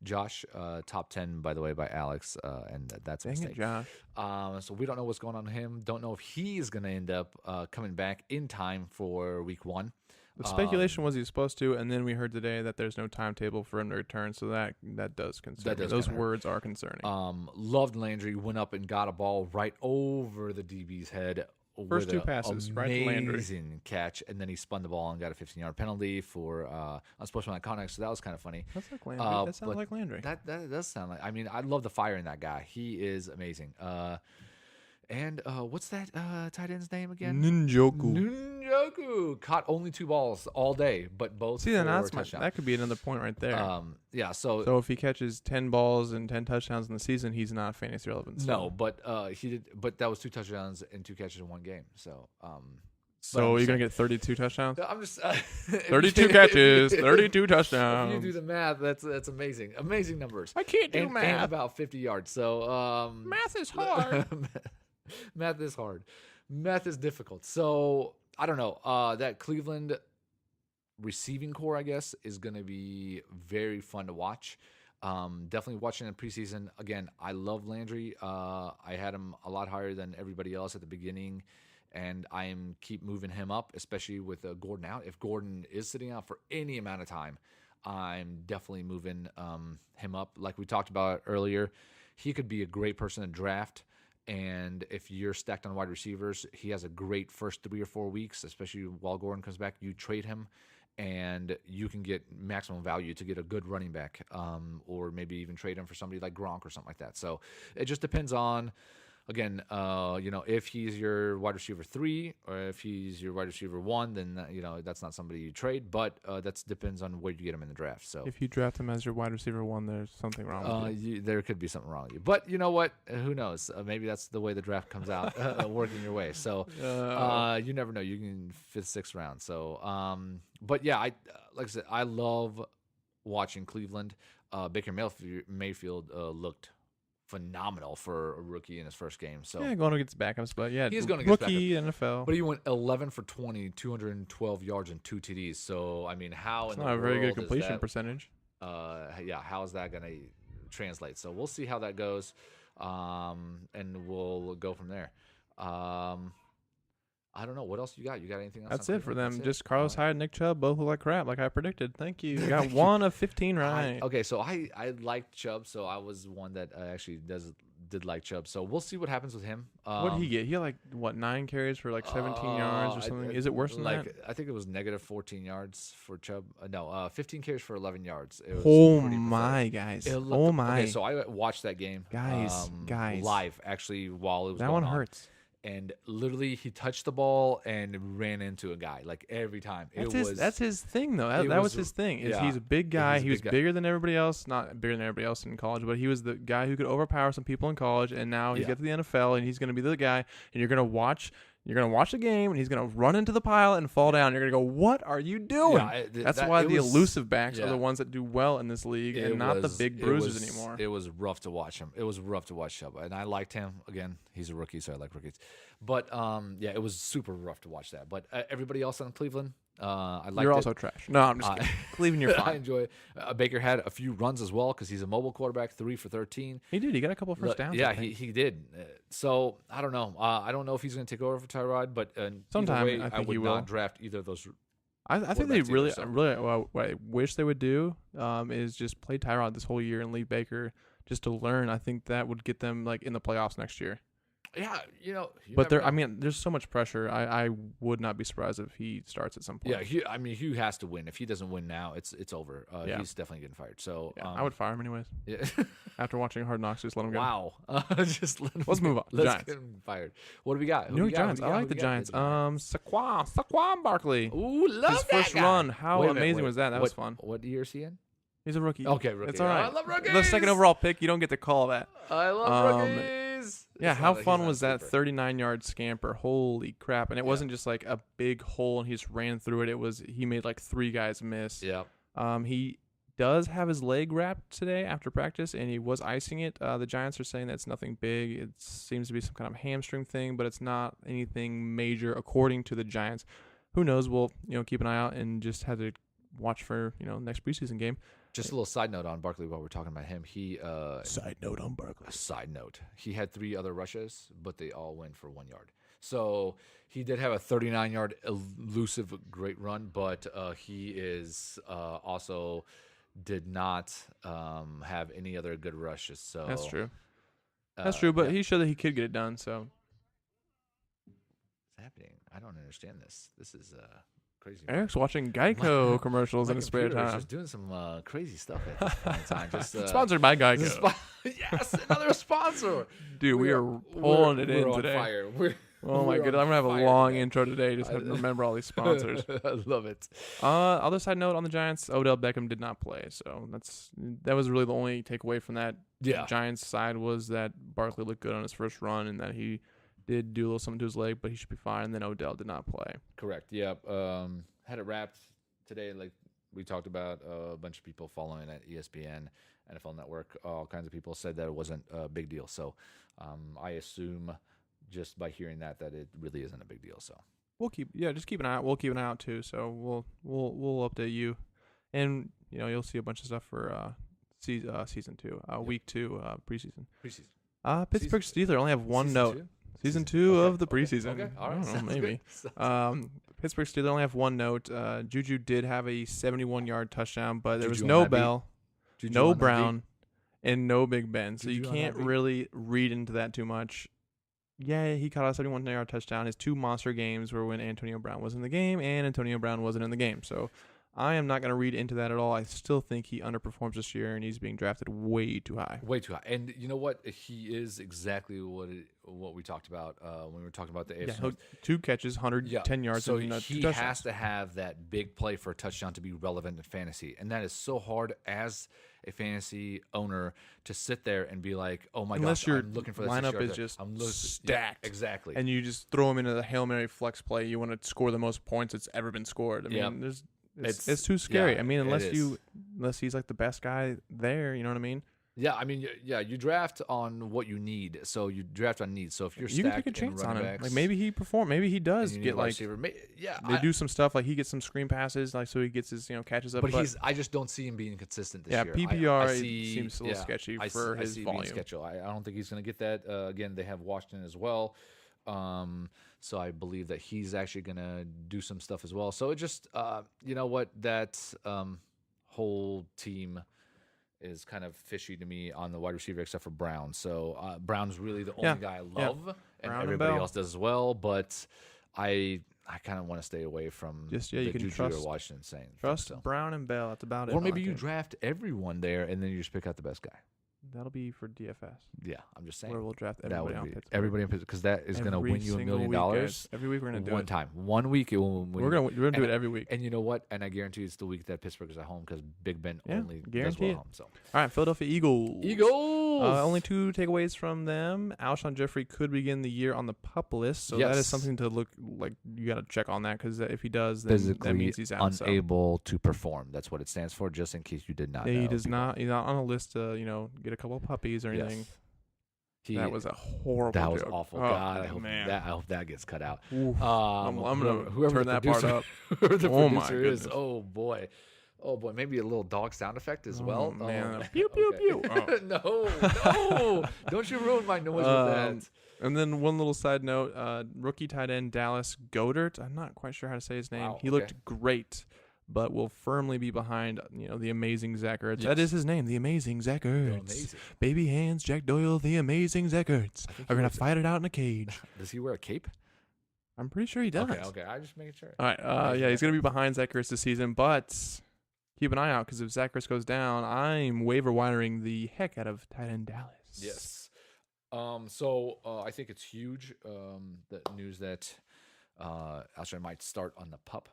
Josh, top 10, by the way, by Alex, and that's a mistake. Josh. So we don't know what's going on with him. Don't know if he's going to end up coming back in time for week 1. The speculation was he was supposed to, and then we heard today that there's no timetable for him to return, so that does concern me. Those words are concerning. Loved Landry, went up and got a ball right over the DB's head. First with two a passes, right to Landry. amazing catch, and then he spun the ball and got a 15-yard penalty for unsportsmanlike conduct. So that was kind of funny. That's like Landry. That sounds but like Landry. That does sound like. I mean, I love the fire in that guy. He is amazing. And what's that tight end's name again? Njoku caught only 2 balls all day, but both See, for then a that's touchdown. that could be another point right there. Yeah. So if he catches 10 balls and 10 touchdowns in the season, he's not fantasy relevant. No, but he did. But that was 2 touchdowns and 2 catches in one game. So So you're gonna get 32 touchdowns. I'm just 32 catches, 32 touchdowns. If you do the math, that's amazing. Amazing numbers. I can't do math. And about 50 yards. So Math is hard. Math is hard. Math is difficult. So I don't know. That Cleveland receiving core, I guess, is going to be very fun to watch. Definitely watching in preseason. Again, I love Landry. I had him a lot higher than everybody else at the beginning, and I am keep moving him up, especially with Gordon out. If Gordon is sitting out for any amount of time, I'm definitely moving him up. Like we talked about earlier, he could be a great person to draft. And if you're stacked on wide receivers, he has a great first 3 or 4 weeks, especially while Gordon comes back. You trade him, and you can get maximum value to get a good running back, or maybe even trade him for somebody like Gronk or something like that. So it just depends on, again, if he's your wide receiver 3 or if he's your wide receiver 1, then that's not somebody you trade. But that depends on where you get him in the draft. So if you draft him as your wide receiver 1, there's something wrong with you. There could be something wrong with you. But you know what? Who knows? Maybe that's the way the draft comes out, working your way. So you never know. You can 5th, 6th round. So, but yeah, like I said, I love watching Cleveland. Baker Mayfield looked phenomenal for a rookie in his first game. So yeah, going against backups, but yeah, he's going to get rookie NFL. But he went 11 for 20, 212 yards and 2 TDs. So I mean, how it's in not the a very world good completion is that, percentage. how is that going to translate? So we'll see how that goes, and we'll go from there. I don't know. What else you got? You got anything else? That's it for them. That's Just it? Carlos Hyde and Nick Chubb both look like crap, like I predicted. Thank you. You got 1 of 15 right. Okay, so I liked Chubb, so I was one that actually did like Chubb. So we'll see what happens with him. What did he get? He had 9 carries for 17 yards or something. Is it worse than that? I think it was negative 14 yards for Chubb. 15 carries for 11 yards. It was Oh pretty my, pathetic. guys. Oh my. Okay, so I watched that game. Guys. Live, actually, while it was That going one on. hurts. And literally, he touched the ball and ran into a guy every time. That's his thing, though. That was his thing. He's a big guy. He was bigger than everybody else. Not bigger than everybody else in college, but he was the guy who could overpower some people in college. And now he's got to the NFL, and he's going to be the guy. And you're going to watch the game, and he's going to run into the pile and fall down. You're going to go, what are you doing? That's why the elusive backs are the ones that do well in this league, and not the big bruisers anymore. It was rough to watch him. It was rough to watch Chubb, and I liked him. Again, he's a rookie, so I like rookies. But it was super rough to watch that. But everybody else on Cleveland, I liked You're it. also trash. No, I'm just kidding. Cleveland, you're fine. I enjoy it. Baker had a few runs as well because he's a mobile quarterback, 3 for 13. He did. He got a couple first downs. Yeah, he did. So I don't know. I don't know if he's going to take over for Tyrod, but sometime either way, I think I would he will. not draft either of those. I think they really what I wish they would do is just play Tyrod this whole year and leave Baker just to learn. I think that would get them in the playoffs next year. Yeah, but there's so much pressure. I would not be surprised if he starts at some point. Yeah, Hugh has to win. If he doesn't win now, it's over. He's definitely getting fired. So I would fire him anyways. Yeah. After watching Hard Knocks, just let him go. Wow. Just let him Let's move on. Let's Giants. get him fired. What do we got? New York Giants. I like the Giants. Saquon Barkley. Ooh, love his that first guy. run. How amazing was that? That was fun. What year is he in? He's a rookie. Okay, rookie. It's all right. I love rookies. The second overall pick, you don't get to call that. I love rookies. Yeah, how fun was that 39-yard scamper? Holy crap. And it wasn't just a big hole and he just ran through it. He made 3 guys miss. Yeah. He does have his leg wrapped today after practice, and he was icing it. The Giants are saying that's nothing big. It seems to be some kind of hamstring thing, but it's not anything major according to the Giants. Who knows? We'll keep an eye out and just have to watch for next preseason game. Just a little side note on Barkley while we're talking about him. Side note on Barkley. Side note. He had 3 other rushes, but they all went for 1 yard. So he did have a 39-yard elusive great run, but he is also did not have any other good rushes. So that's true. That's true, but he showed that he could get it done. So happening? I don't understand this. This is crazy. Eric's watching Geico commercials in his spare computer is time. just doing some crazy stuff at this point in time. Just Sponsored by Geico. Yes, another sponsor. Dude, we are pulling it in we're today. On fire. Oh my goodness, I'm gonna have a long intro today. Just have to remember all these sponsors. I love it. Other side note on the Giants, Odell Beckham did not play, so that was really the only takeaway from that. Yeah. Giants side was that Barkley looked good on his first run and that he did do a little something to his leg, but he should be fine. And then Odell did not play. Correct. Yeah. Had it wrapped today, like we talked about. A bunch of people following at ESPN, NFL Network, all kinds of people said that it wasn't a big deal. So I assume just by hearing that it really isn't a big deal. So just keep an eye out. We'll keep an eye out too. So we'll update you, and you'll see a bunch of stuff for season 2, week 2, preseason. Pittsburgh Steelers only have one note. Season 2 of the preseason. Okay. All right. I don't know, maybe. Pittsburgh Steelers only have one note. Juju did have a 71-yard touchdown, but there was no Bell, no Brown, and no Big Ben. So you can't really read into that too much. Yeah, he caught a 71-yard touchdown. His 2 monster games were when Antonio Brown was in the game and Antonio Brown wasn't in the game. So I am not going to read into that at all. I still think he underperforms this year, and he's being drafted way too high. Way too high. And you know what? He is exactly what we talked about when we were talking about the AFC. Yeah, 2 catches, 110 yards. So and he has to have that big play for a touchdown to be relevant in fantasy. And that is so hard as a fantasy owner to sit there and be like, oh my gosh, I'm looking for this lineup is just stacked. Yeah, exactly. And you just throw him into the Hail Mary flex play. You want to score the most points that's ever been scored. I mean, it's too scary. I mean, unless he's like the best guy there, you know what I mean? Yeah, I mean, you draft on what you need. So you draft on needs. So if you're stacked, you can take a chance on him. Backs, like maybe he perform. Maybe he does get like. They do some stuff like he gets some screen passes, like so he gets his catches up. But I just don't see him being consistent this year. PPR seems a little sketchy for his volume. I don't think he's going to get that. Again, they have Washington as well. So I believe that he's actually going to do some stuff as well. So it just, you know what, that whole team is kind of fishy to me on the wide receiver except for Brown. So Brown's really the only guy I love, and everybody else does as well. But I kind of want to stay away from you can Juju trust or Washington saying. Trust Brown and Bell. That's about it. Or maybe you draft everyone there and then you just pick out the best guy. That'll be for DFS. Yeah, I'm just saying. Where we'll draft everybody on Pittsburgh. Everybody in Pittsburgh, because that is going to win you $1 million. Every week we're going to do it. One time. 1 week it will win. We're going to do it every week. And you know what? And I guarantee it's the week that Pittsburgh is at home because Big Ben only does well at home. So. All right, Philadelphia Eagles. Eagles! Only 2 takeaways from them. Alshon Jeffrey could begin the year on the PUP list, so that is something to look like. You got to check on that because if he does, then that means he's out. Unable to perform. That's what it stands for, just in case you did not know. He does not. He's not on a list to get a couple of puppies or anything. That was a horrible That was joke. awful. Oh, God, man. I hope that gets cut out. I'm going to turn that part up. Whoever the Oh, my producer is, goodness. oh boy, maybe a little dog sound effect as well. Man. Pew, pew, pew. Oh. No, don't you ruin my noise with that. And then one little side note, rookie tight end Dallas Goedert. I'm not quite sure how to say his name. He looked great, but will firmly be behind, the amazing Zach Ertz. Yes. That is his name, the amazing Zach Ertz. Baby hands, Jack Doyle, the amazing Zach Ertz are going to fight it out in a cage. Does he wear a cape? I'm pretty sure he does. Okay. I'm just making sure. All right. He's going to be behind Zach Ertz this season, but keep an eye out because if Zach Ertz goes down, I'm waiver wiring the heck out of tight end Dallas. Yes. So I think it's huge, the news that Alshon might start on the PUP.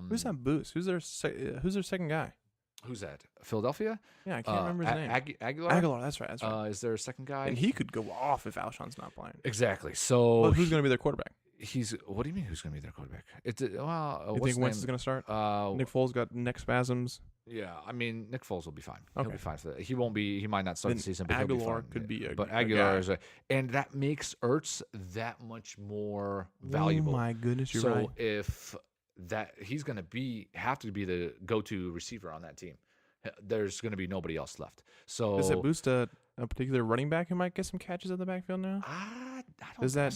Who's that boost? Who's their second guy? Who's that? Philadelphia? Yeah, I can't remember his name. Aguilar? Aguilar, that's right. Is there a second guy? And he could go off if Alshon's not playing. Exactly. So who's going to be their quarterback? What do you mean who's going to be their quarterback? You think Wentz is going to start? Nick Foles got neck spasms. Yeah, I mean Nick Foles will be fine. Okay. He'll be fine for that. He won't be. He might not start the season, but Aguilar he'll be fine. Could be but Aguilar is and that makes Ertz that much more valuable. Oh my goodness, you're right. So if he's going to have to be the go-to receiver on that team. There's going to be nobody else left. So does it boost a particular running back who might get some catches in the backfield now? I don't does that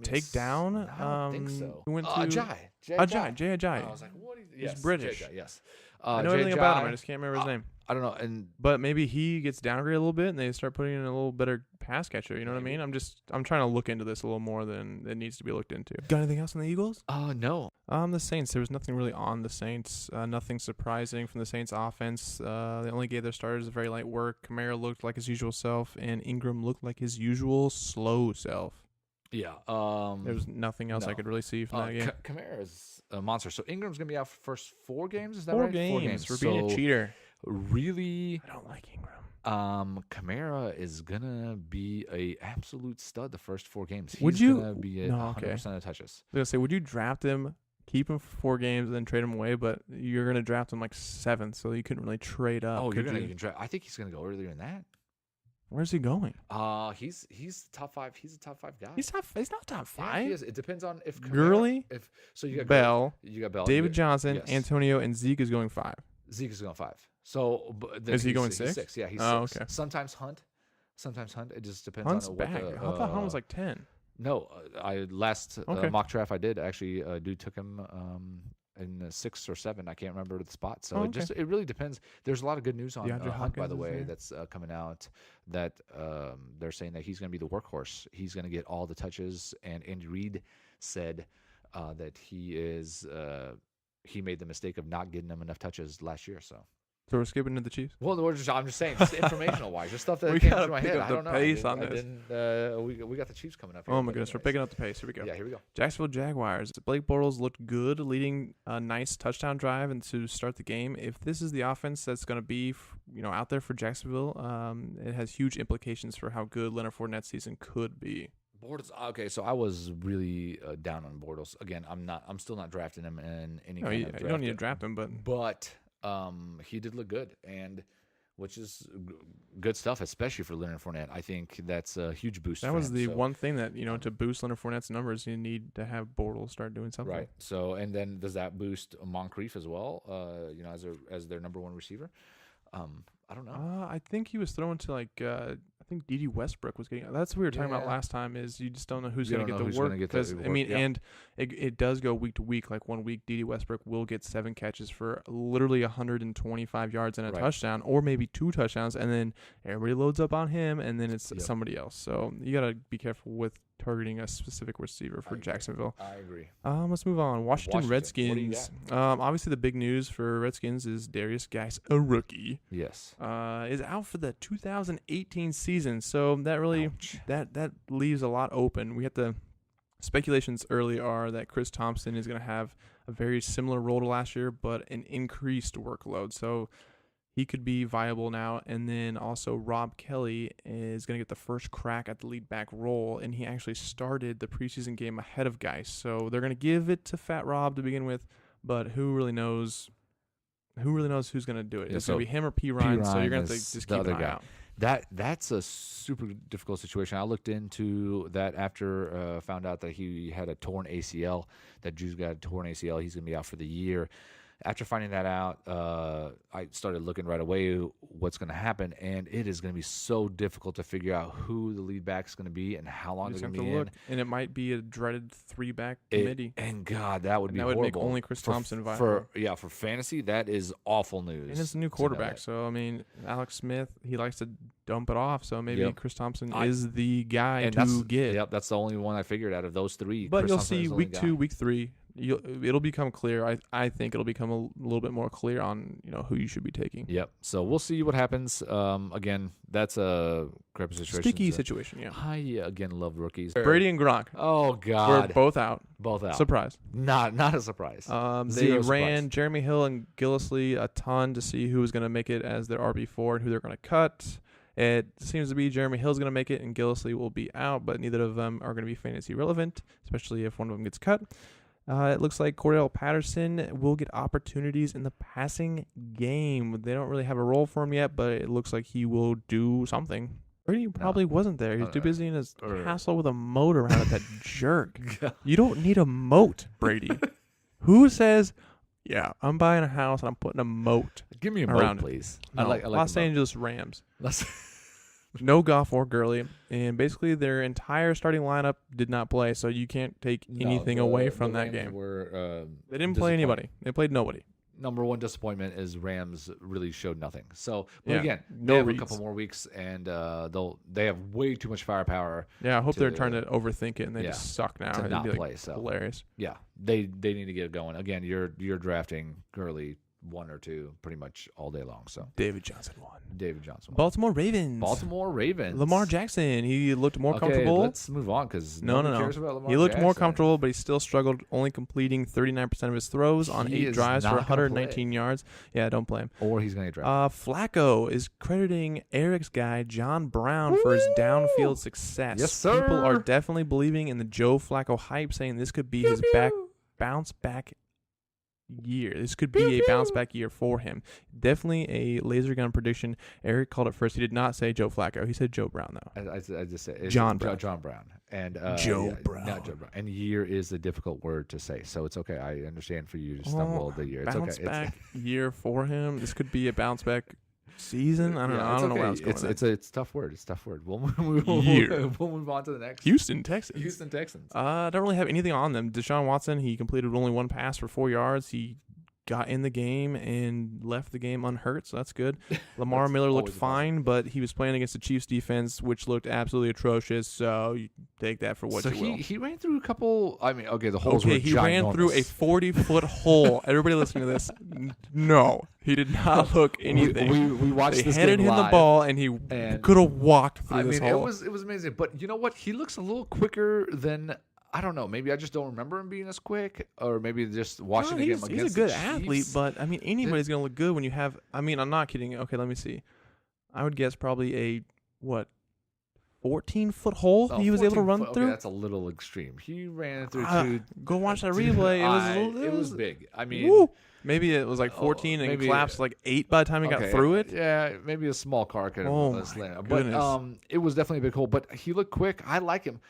take down? I don't think so. Who went to Jay Ajay. I was like, what? Yes, he's British. Jay, yes. I know everything about him. I just can't remember his name. I don't know. And But maybe he gets downgraded a little bit, and they start putting in a little better pass catcher. You know what I mean? I'm trying to look into this a little more than it needs to be looked into. Got anything else on the Eagles? no. The Saints. There was nothing really on the Saints. Nothing surprising from the Saints offense. They only gave their starters very light work. Kamara looked like his usual self, and Ingram looked like his usual slow self. Yeah. There was nothing else I could really see from that game. Kamara is a monster. So Ingram's going to be out for the first 4 games. Is that 4 right? games. 4 games. For being a cheater. Really, I don't like Ingram. Kamara is gonna be a absolute stud the first 4 games. He's Would you? Gonna be at 100% of touches. I was gonna say, would you draft him, keep him for 4 games, and then trade him away? But you're gonna draft him like 7th, so you couldn't really trade up. Oh, you're gonna even draft. I think he's gonna go earlier than that. Where's he going? He's top 5. He's a top 5 guy. He's not top 5. Yeah, he is. It depends on if Kamara, Gurley, you got Bell, you got Bell, David Johnson, yes. Antonio, and Zeke is going 5. Zeke is going 5. So is he going 6? 6? Yeah, he's 6. Okay. Sometimes Hunt. It just depends Hunt's on what back. I thought Hunt was like 10. No, I last mock draft I did actually dude took him in 6 or 7. I can't remember the spot. So it really depends. There's a lot of good news on Hunt, by the way, that's coming out that they're saying that he's going to be the workhorse. He's going to get all the touches, and Andy Reid said that he made the mistake of not getting them enough touches last year. So we're skipping to the Chiefs. Well, I'm just saying, just informational wise, just stuff that came through my head. I don't know. Pace We got the Chiefs coming up. Here, oh my goodness, we're picking up the pace. Here we go. Yeah, here we go. Jacksonville Jaguars. Blake Bortles looked good, leading a nice touchdown drive and to start the game. If this is the offense that's going to be, out there for Jacksonville, it has huge implications for how good Leonard Fournette's season could be. Bortles. Okay, so I was really down on Bortles. Again, I'm still not drafting him in any kind of draft. You don't need to draft him, but he did look good, and which is good stuff, especially for Leonard Fournette. I think that's a huge boost. That was the one thing that to boost Leonard Fournette's numbers, you need to have Bortles start doing something. Right. So, and then does that boost Moncrief as well? As their number 1 receiver. I don't know. I think he was throwing to I think D.D. Westbrook was getting. That's what we were talking about last time. Is you just don't know who's going to get the work because and it does go week to week. Like 1 week, D.D. Westbrook will get 7 catches for literally 125 yards and a touchdown, or maybe 2 touchdowns, and then everybody loads up on him, and then it's somebody else. So you got to be careful with targeting a specific receiver for Jacksonville. I agree. Let's move on. Washington Redskins. Obviously, the big news for Redskins is Darius Geis, a rookie. Yes. Is out for the 2018 season. So that really that leaves a lot open. We have the speculations early are that Chris Thompson is going to have a very similar role to last year, but an increased workload. So he could be viable now. And then also Rob Kelly is going to get the first crack at the lead back role, and he actually started the preseason game ahead of Geis. So they're going to give it to Fat Rob to begin with, but who really knows who's going to do it? It's going to be him or P. Ryan, so you're going to have to just keep an eye out. That's a super difficult situation. I looked into that after found out that he had a torn ACL, that Drew's got a torn ACL. He's going to be out for the year. After finding that out, I started looking right away what's going to happen, and it is going to be so difficult to figure out who the lead back is going to be and how long they're going to be in. And it might be a dreaded 3-back committee. And God, that would be horrible. That would make only Chris Thompson viable. For fantasy, that is awful news. And it's a new quarterback, so Alex Smith, he likes to dump it off. So maybe Chris Thompson is the guy to get. Yep, that's the only one I figured out of those 3. But you'll see week 2, week 3. It'll become clear. I think it'll become a little bit more clear on who you should be taking. Yep. So we'll see what happens. Again, that's a crappy situation. Sticky situation. Yeah. I again love rookies. Brady and Gronk. Oh God. We're both out. Surprise. Not a surprise. They ran Jeremy Hill and Gillislee a ton to see who was going to make it as their RB4 and who they're going to cut. It seems to be Jeremy Hill's going to make it and Gillislee will be out, but neither of them are going to be fantasy relevant, especially if one of them gets cut. It looks like Cordell Patterson will get opportunities in the passing game. They don't really have a role for him yet, but it looks like he will do something. Brady probably wasn't there. He was too busy in his castle with a moat around it, that jerk. You don't need a moat, Brady. Who says, I'm buying a house and I'm putting a moat Give me a around moat, please. No, I like Los Angeles Rams. No Goff or Gurley, and basically their entire starting lineup did not play, so you can't take anything away from that game. They didn't play anybody. They played nobody. number one disappointment is Rams really showed nothing. So, but Yeah, again, no they have reads. a couple more weeks, and they have way too much firepower. Yeah, I hope they're to- trying to overthink it and they yeah, just suck now. to It'd not be, like, play, so. hilarious. Yeah, they need to get it going. Again, you're drafting Gurley 1 or 2 pretty much all day long. So David Johnson won. David Johnson. Baltimore Ravens. Baltimore Ravens. Lamar Jackson. He looked more Okay, comfortable. let's move on because No. cares about Lamar He looked more Jackson. comfortable, but he still struggled, only completing 39% of his throws on He 8 is drives for not gonna 119 yards. Yeah, don't play him. Or he's going to get drafted. Flacco is crediting Eric's guy, John Brown, for his downfield success. Yes, sir. People are definitely believing in the Joe Flacco hype, saying this could be his bounce back year. This could be a bounce back year for him. Definitely a laser gun prediction. Eric called it first. He did not say Joe Flacco. He said Joe Brown, though. I just said it's John Brown. John Brown. And Joe Brown. Not Joe Brown. And year is a difficult word to say, so it's okay. I understand for you to stumble the year. It's Bounce okay. back year for him. This could be a bounce back season. I don't know. Yeah, I it's don't know okay. where I was going. It's a tough word. It's a tough word. We'll Year. move on to the next. Houston Texans. Houston Texans. I don't really have anything on them. Deshaun Watson, he completed only 1 pass for 4 yards. He got in the game and left the game unhurt, so that's good. Lamar That's Miller looked always a fine, but he was playing against the Chiefs defense, which looked absolutely atrocious, so you take that for what So you will. he ran through a couple. I mean, okay, the holes Okay, were he ran through a ginormous. 40-foot hole. Everybody listening to this, no, he did not look anything. We watched They this headed game him the live, ball, and he and- could have walked through I this mean, hole. it was amazing. But you know what? He looks a little quicker than. I don't know. Maybe I just don't remember him being as quick, or maybe just watching No, him he's against a good the athlete, Chiefs. but I mean, anybody's gonna look good when you have. I mean, I'm not kidding. Okay, let me see. I would guess probably a 14-foot hole Oh, he was able to 14 run foot- through. Okay, that's a little extreme. He ran through two. Go watch that replay. It was big. I mean, woo. Maybe it was like 14 and maybe- collapsed like 8 by the time he got okay, through it. Yeah, maybe a small car could have Oh my slammed. goodness. But it was definitely a big hole. But he looked quick. I like him.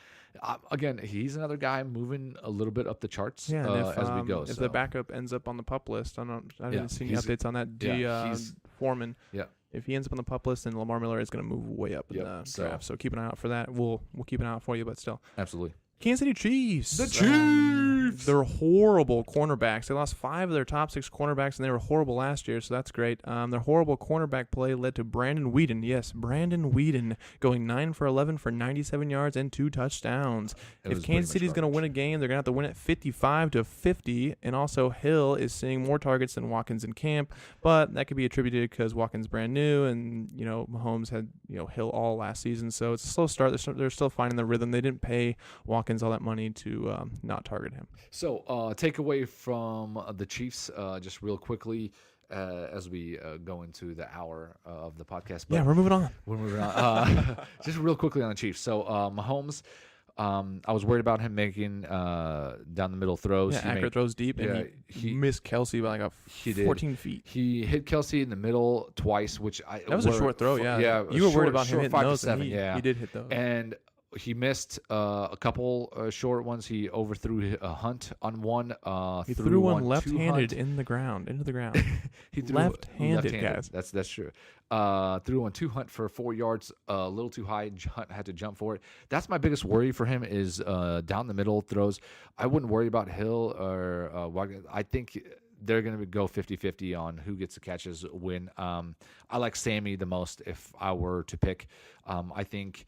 Again, he's another guy moving a little bit up the charts Yeah, and as we go. if so. the backup ends up on the pup list, I Yeah, didn't see any he's- updates on that. he's- Foreman. Yeah. If he ends up on the pup list, then Lamar Miller is going to move way up in Yep, the so- draft. So keep an eye out for that. We'll keep an eye out for you, but still. Absolutely. Kansas City Chiefs. The Chiefs! They're horrible cornerbacks. They lost 5 of their top 6 cornerbacks, and they were horrible last year, so that's great. Their horrible cornerback play led to Brandon Whedon. Yes, Brandon Whedon going 9 for 11 for 97 yards and 2 touchdowns. It If was Kansas pretty City's much going to win a game, they're going to have to win it 55-50, and also Hill is seeing more targets than Watkins in camp, but that could be attributed because Watkins brand new, and Mahomes had Hill all last season, so it's a slow start. They're still finding the rhythm. They didn't pay Watkins all that money to not target him. So, takeaway from the Chiefs, just real quickly, as we go into the hour of the podcast. But Yeah, we're moving on. we're moving on. Just real quickly on the Chiefs. So, Mahomes, I was worried about him making down the middle throws. Yeah, He accurate made- throws deep, yeah, and he he- missed Kelsey by like He did. 14 feet. He hit Kelsey in the middle twice, which That was a short throw, yeah. Yeah, You were worried short- about him short hitting 5 to those, and 7, yeah. he did hit those. And he missed a couple short ones. He overthrew a Hunt on one. He threw one to left-handed Hunt. into the ground. He threw left-handed, guys. That's true. Threw one to Hunt for 4 yards, a little too high. Hunt had to jump for it. That's my biggest worry for him is down the middle throws. I wouldn't worry about Hill or Watkins. I think they're going to go 50-50 on who gets the catches when. I like Sammy the most if I were to pick. I think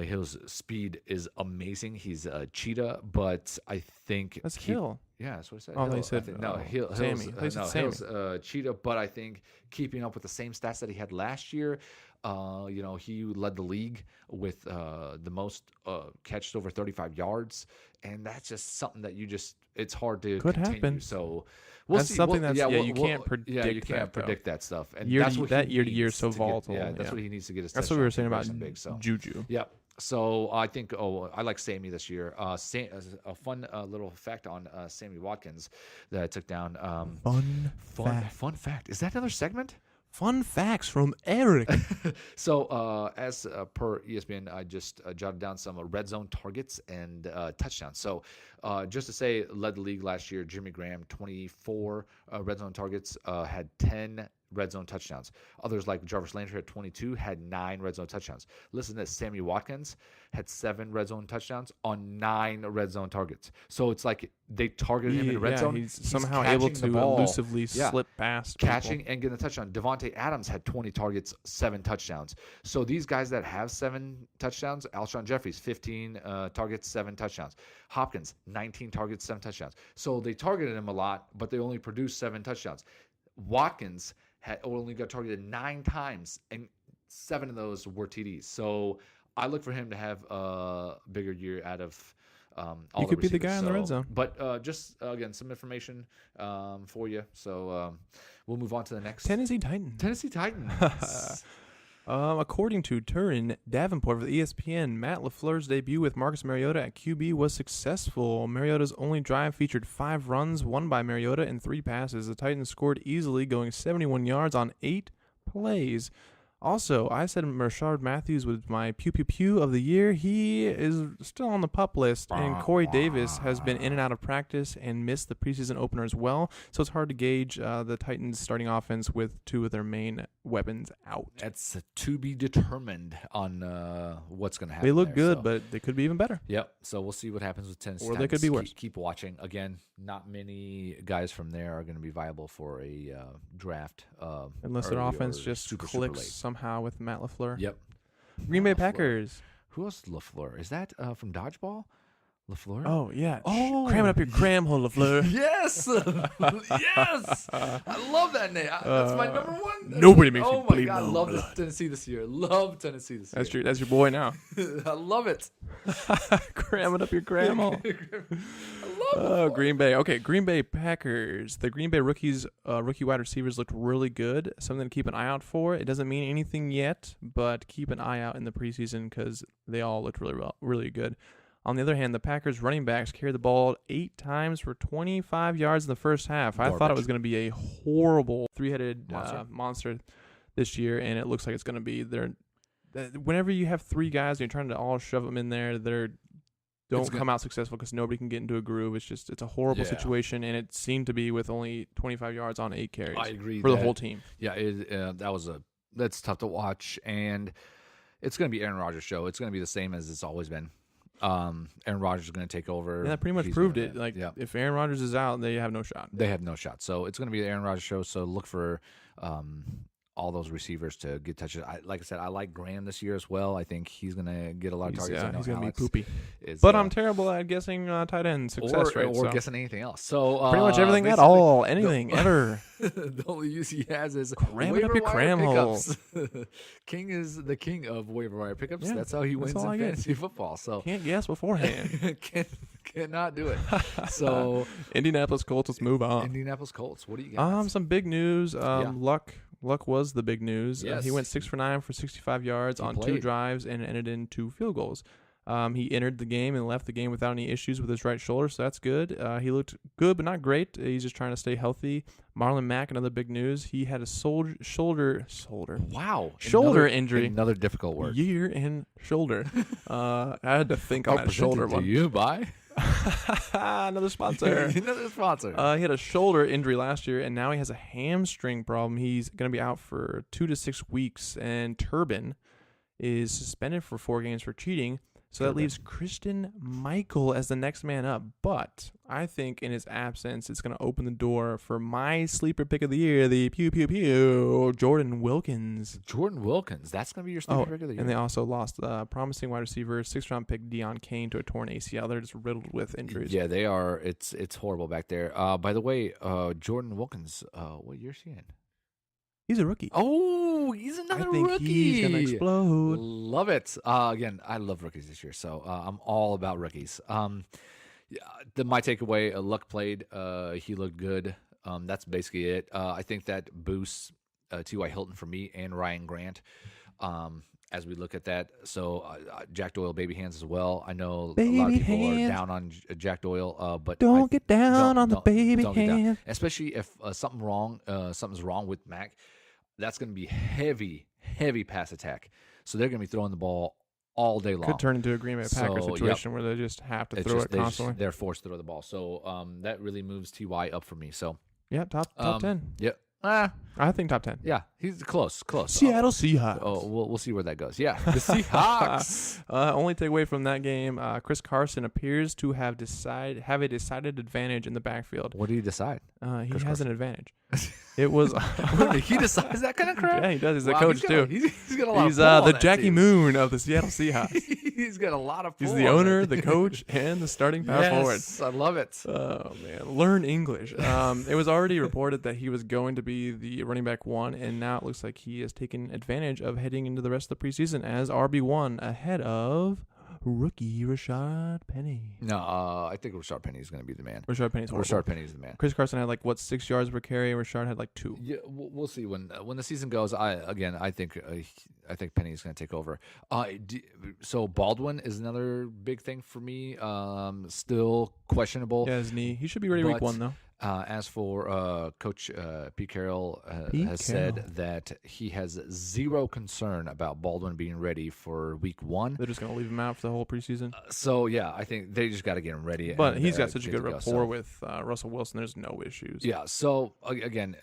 Hill's speed is amazing. He's a cheetah, but I think That's Hill. Yeah, that's what I said. Oh, they Hill. I said, think- no, Sammy. Hill's, They said no, Sammy. Hill's cheetah, but I think keeping up with the same stats that he had last year, he led the league with the most catches over 35 yards, and that's just something that it's hard to Could continue. happen. So we'll That's see. something We'll- that's- we'll- you we'll- can't predict Yeah, you can't that, though. predict that stuff, and Year to- that's what that he year to year is needs so to get- volatile, Yeah, that's yeah. what he needs to get his. That's what we were saying touchdowns about to big. So Juju. yeah. So I think I like Sammy this year. A fun little fact on Sammy Watkins that I took down. Fun fact. Is that another segment? Fun facts from Eric. So as per ESPN, I just jotted down some red zone targets and touchdowns. So Just to say, led the league last year. Jimmy Graham, 24 red zone targets, had 10 red zone touchdowns. Others like Jarvis Landry at 22 had 9 red zone touchdowns. Listen to this. Sammy Watkins had 7 red zone touchdowns on 9 red zone targets. So it's like they targeted him in the red zone. He's somehow able to elusively slip past catching people. and getting a touchdown. Devontae Adams had 20 targets, 7 touchdowns. So these guys that have 7 touchdowns, Alshon Jeffries, 15 targets, 7 touchdowns. Hopkins, 19 targets, 7 touchdowns. So they targeted him a lot, but they only produced 7 touchdowns. Watkins had only got targeted 9 times, and 7 of those were TDs. So I look for him to have a bigger year out of all he the could be the receivers. guy in the red zone. But just, again, some information for you. So we'll move on to the next. Tennessee Titans. Tennessee Titans. According to Turin Davenport for the ESPN, Matt LaFleur's debut with Marcus Mariota at QB was successful. Mariota's only drive featured 5 runs, 1 by Mariota, and 3 passes. The Titans scored easily, going 71 yards on 8 plays. Also, I said Rashard Matthews was my pew-pew-pew of the year. He is still on the PUP list, and Corey Davis has been in and out of practice and missed the preseason opener as well, so it's hard to gauge the Titans' starting offense with 2 of their main weapons out. That's to be determined on what's going to happen. They look there, good, so. but they could be even better. Yep. So we'll see what happens with Tennessee. Or they could be worse. Keep watching. Again, not many guys from there are going to be viable for a draft. Unless their early offense or just super clicks late. somehow with Matt LaFleur. Yep. Green Bay LaFleur. Packers. Who else is LaFleur? Is that from Dodgeball? LaFleur? Oh, yeah. Oh. Cram it up your cram hole, LaFleur. Yes! Yes! I love that name. That's my number one. Nobody makes me Oh, my believe God. I no love blood. Tennessee this year. Love Tennessee this year. That's your boy now. I love it. Cram it up your cram hole. I love it. Green Bay. Okay, Green Bay Packers. The Green Bay rookie wide receivers looked really good. Something to keep an eye out for. It doesn't mean anything yet, but keep an eye out in the preseason because they all looked really good. On the other hand, the Packers running backs carried the ball 8 times for 25 yards in the first half. I thought it was going to be a horrible 3-headed monster this year, and it looks like it's going to be. Whenever you have 3 guys and you're trying to all shove them in there, don't come out successful because nobody can get into a groove. It's a horrible situation, and it seemed to be with only 25 yards on 8 carries. I agree for the whole team. Yeah, that's tough to watch, and it's going to be Aaron Rodgers' show. It's going to be the same as it's always been. Aaron Rodgers is going to take over. Yeah, that pretty much proved it. If Aaron Rodgers is out, they have no shot. They have no shot. So it's going to be the Aaron Rodgers show. So look for all those receivers to get touches. Like I said, I like Graham this year as well. I think he's going to get a lot of targets. Yeah, he's going to be Alex poopy. is, but I'm terrible at guessing tight end success rate. Or guessing anything else. So pretty much everything at all. Anything, ever. The only use he has is cram it up your waiver cram wire hole. pickups. King is the king of waiver wire pickups. Yeah, that's how he wins all in I get. fantasy football. So Can't guess beforehand. cannot do it. So Indianapolis Colts, let's move on. Indianapolis Colts. What do you got? Some big news. Luck was the big news. Yes. He went 6 for 9 for 65 yards on 2 drives and ended in 2 field goals. He entered the game and left the game without any issues with his right shoulder, so that's good. He looked good, but not great. He's just trying to stay healthy. Marlon Mack, another big news. He had a shoulder injury. Another difficult word. Year and shoulder. I had to think on that shoulder one. You buy another sponsor. Another sponsor. He had a shoulder injury last year, and now he has a hamstring problem. He's going to be out for 2 to 6 weeks, and Turbin is suspended for 4 games for cheating. So that leaves Christian Michael as the next man up. But I think in his absence, it's going to open the door for my sleeper pick of the year, the Jordan Wilkins. Jordan Wilkins. That's going to be your sleeper pick of the year. And they also lost promising wide receiver, 6th-round pick Deion Kane to a torn ACL. They're just riddled with injuries. Yeah, they are. It's horrible back there. By the way, Jordan Wilkins, what year is he in? He's a rookie. Oh, he's another rookie. I think he's going to explode. Love it. Again, I love rookies this year, so I'm all about rookies. My takeaway, Luck played. He looked good. That's basically it. I think that boosts T.Y. Hilton for me and Ryan Grant as we look at that. So Jack Doyle, baby hands as well. I know a lot of people are down on Jack Doyle, but don't get down on the baby hand. Especially if something's wrong with Mac. That's going to be heavy pass attack. So they're going to be throwing the ball all day long. Could turn into a Green Bay Packers So, situation where they just have to throw it constantly. They're forced to throw the ball. So that really moves Ty up for me. So Yeah, top 10. yeah. I think top 10. Yeah, he's close. Seattle Seahawks. Oh, we'll see where that goes. Yeah, the Seahawks. Only takeaway from that game: Chris Carson appears to have a decided advantage in the backfield. What did he decide? He has an advantage. It was he decides that kind of crap. Yeah, he does. He's the coach too. He's got a lot. He's of pull the on Jackie that team. Moon of the Seattle Seahawks. He's got a lot of. Pull He's the on owner, that the team. coach, and the starting power forward. Yes, I love it. Oh man, learn English. It was already reported that he was going to be the running back 1, and now it looks like he has taken advantage of heading into the rest of the preseason as RB1 ahead of rookie Rashad Penny. No, I think Rashard Penny is going to be the man. Rashad Penny's horrible. Rashard Penny is the man. Chris Carson had 6 yards per carry. Rashard had 2. Yeah, we'll see when the season goes. I think Penny is going to take over. So Baldwin is another big thing for me. Still questionable. Yeah, his knee. He should be ready week 1 though. As for Coach Pete Carroll has said that he has zero concern about Baldwin being ready for week 1. They're just going to leave him out for the whole preseason. So yeah, I think they just got to get him ready. But and, he's got such a get good to go. rapport with Russell Wilson. There's no issues. Yeah. So again,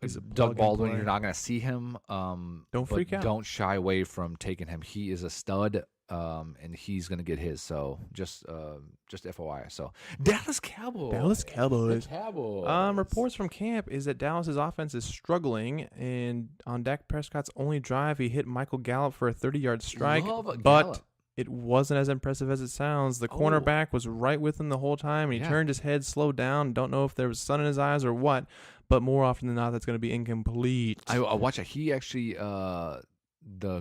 He's a Doug Baldwin, plug-and-play. you're not going to see him. Don't freak out. Don't shy away from taking him. He is a stud. And he's gonna get his. So just FYI. So Dallas Cowboys. The Cowboys. Reports from camp is that Dallas's offense is struggling, and on Dak Prescott's only drive, he hit Michael Gallup for a 30-yard strike. Love but Gallup. it wasn't as impressive as it sounds. The cornerback was right with him the whole time, and he turned his head, slowed down. Don't know if there was sun in his eyes or what, but more often than not, that's going to be incomplete. I watch it. He actually, the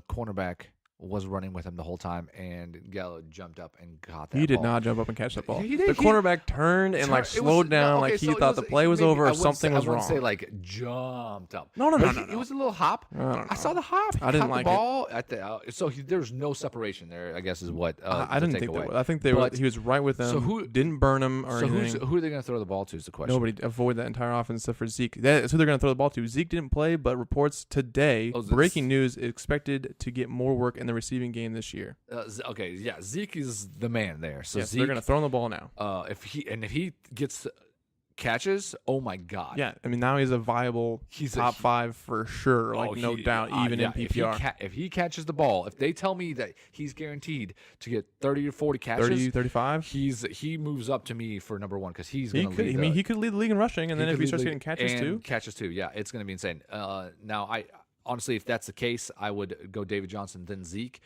cornerback was running with him the whole time, and Gallo jumped up and caught that He did ball. not jump up and catch that ball. He did. The cornerback turned and slowed down, he thought the play was over or something was wrong. I wouldn't say jumped up. No. It was a little hop. I saw the hop. I didn't Caught like the ball at the. There's no separation there. I guess is what I didn't think away. that. I think he was right with them. So who didn't burn him or anything? Who are they going to throw the ball to? Is the question. Nobody. Avoid that entire offense except for Zeke. That's who they're going to throw the ball to. Zeke didn't play, but reports today, breaking news, expected to get more work in the receiving game this year. Zeke is the man there. So Zeke, Zeke, they're going to throw him the ball now. If he gets catches, oh my God. Yeah, I mean now he's a viable top 5 for sure. No doubt, even in PPR. If he catches the ball, if they tell me that he's guaranteed to get 30 to 40 catches, 30, 35, he moves up to me for number 1 because he's going to lead. He could lead the league in rushing, and then if he starts getting catches too, yeah, it's going to be insane. Now I honestly, if that's the case, I would go David Johnson then Zeke.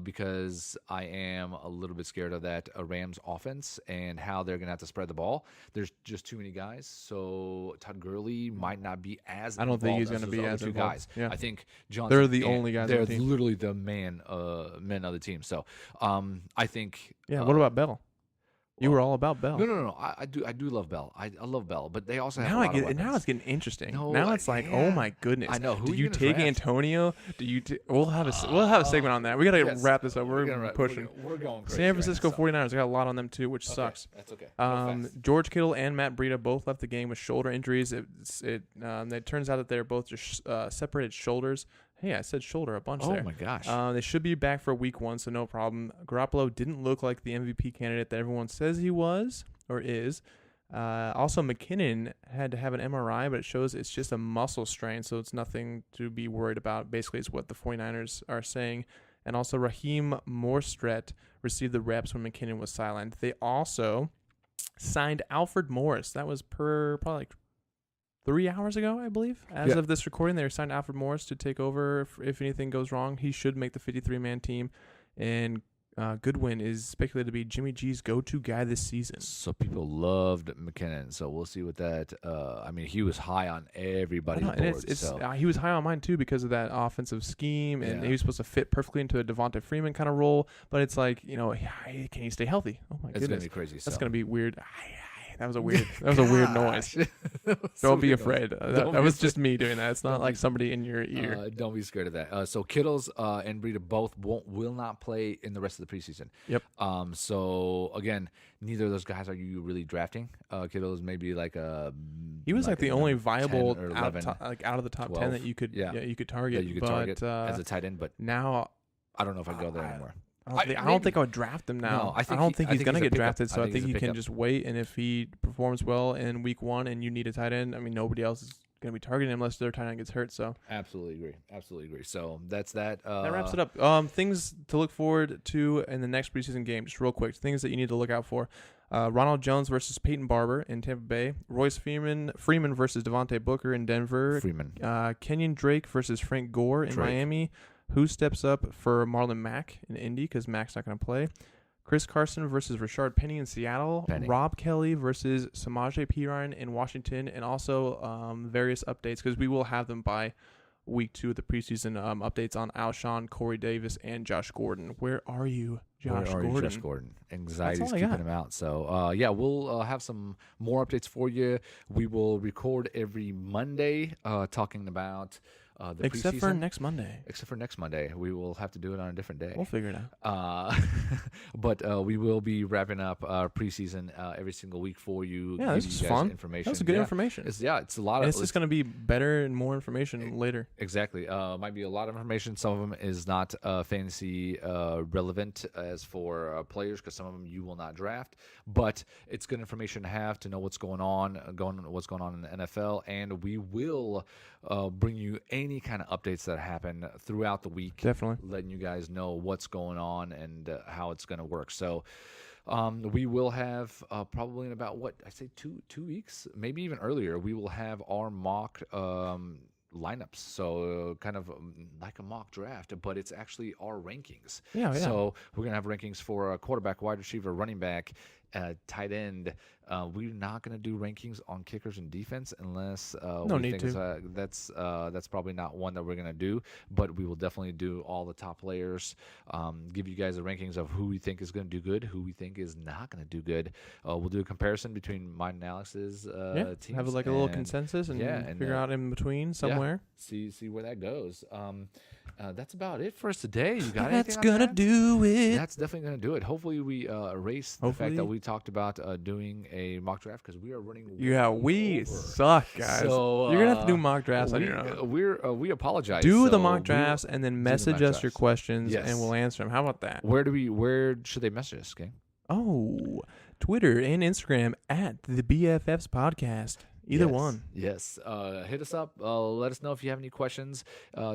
Because I am a little bit scared of that Rams offense and how they're going to have to spread the ball. There's just too many guys, so Todd Gurley might not be as. I don't think he's going to be as two involved. guys. Yeah. I think Johnson. They're the only guys. They're on the team. literally the men of the team. So, I think. Yeah. What about Bell? You were all about Bell. No. I do love Bell. I love Bell, but they also have now it's getting interesting. No, now it's oh my goodness. I know. Do you take draft? Antonio? Do you? We'll have a segment on that. We gotta wrap this up. We're pushing. We're going crazy. San Francisco 49ers. I got a lot on them too, which sucks. That's okay. George Kittle and Matt Breida both left the game with shoulder injuries. It turns out that they're both just separated shoulders. Hey, I said shoulder a bunch there. Oh, my gosh. They should be back for week 1, so no problem. Garoppolo didn't look like the MVP candidate that everyone says he was or is. Also, McKinnon had to have an MRI, but it shows it's just a muscle strain, so it's nothing to be worried about. Basically, it's what the 49ers are saying. And also, Raheem Mostert received the reps when McKinnon was silent. They also signed Alfred Morris. That was probably 3 hours ago, I believe. As of this recording, they signed Alfred Morris to take over if anything goes wrong. He should make the 53-man team. And Goodwin is speculated to be Jimmy G's go-to guy this season. So people loved McKinnon. So we'll see what that. He was high on everybody's board. He was high on mine too because of that offensive scheme, and he was supposed to fit perfectly into a Devonta Freeman kind of role. But it's like, can he stay healthy? Oh my goodness, it's gonna be crazy. That's gonna be weird. That was a weird noise. Don't be afraid. That was just me doing that. It's not like somebody in your ear. Don't be scared of that. So Kittles and Breida both will not play in the rest of the preseason. Yep. So again, neither of those guys are you really drafting. Kittles maybe he was the only viable 10 or out of the top 10 that you could target. That you could target as a tight end, but now I don't know if I'd go there anymore. I don't think I would draft him now. No, I I don't think he's going to he's a get pickup. drafted, so I think he's a he can pickup. just wait. And if he performs well in week 1 and you need a tight end, I mean, nobody else is going to be targeting him unless their tight end gets hurt. So Absolutely agree. So that's that. that wraps it up. Things to look forward to in the next preseason game, just real quick. Things that you need to look out for. Ronald Jones versus Peyton Barber in Tampa Bay. Royce Freeman versus Devontae Booker in Denver. Freeman. Kenyon Drake versus Frank Gore in Miami. Who steps up for Marlon Mack in Indy because Mack's not going to play. Chris Carson versus Rashard Penny in Seattle. Rob Kelly versus Samaje Perine in Washington. And also various updates because we will have them by week 2 of the preseason updates on Alshon, Corey Davis, and Josh Gordon. Where are you, Josh Gordon? Anxiety's keeping him out. So, we'll have some more updates for you. We will record every Monday talking about the Except preseason. for next Monday. Except for next Monday. We will have to do it on a different day. We'll figure it out. But we will be wrapping up our preseason every single week for you. Yeah, this is fun. Information. That's good information. It's a lot and of. It's just going to be better and more information later. Exactly. Might be a lot of information. Some of them is not fantasy relevant as for players because some of them you will not draft. But it's good information to have to know what's going on in the NFL, and we will bring you any kind of updates that happen throughout the week. Definitely. Letting you guys know what's going on and how it's going to work. So we will have probably in about two weeks, maybe even earlier, we will have our mock lineups. So kind of like a mock draft, but it's actually our rankings. Yeah. So we're going to have rankings for a quarterback, wide receiver, running back, tight end. We're not going to do rankings on kickers and defense unless that's probably not one that we're going to do, but we will definitely do all the top players, give you guys the rankings of who we think is going to do good, who we think is not going to do good. We'll do a comparison between mine and Alex's teams. Have a little consensus and figure out in between somewhere. See where that goes. That's about it for us today. You got That's anything on gonna that? do it. That's definitely going to do it. Hopefully we erase the fact that we talked about doing a mock draft because we are running. We suck, guys. So, you're gonna have to do mock drafts on your own. We apologize. Do the mock drafts and then message us your questions and we'll answer them. How about that? Where should they message us, gang? Oh, Twitter and Instagram at the BFFs Podcast. Either one. Yes. Hit us up. Let us know if you have any questions.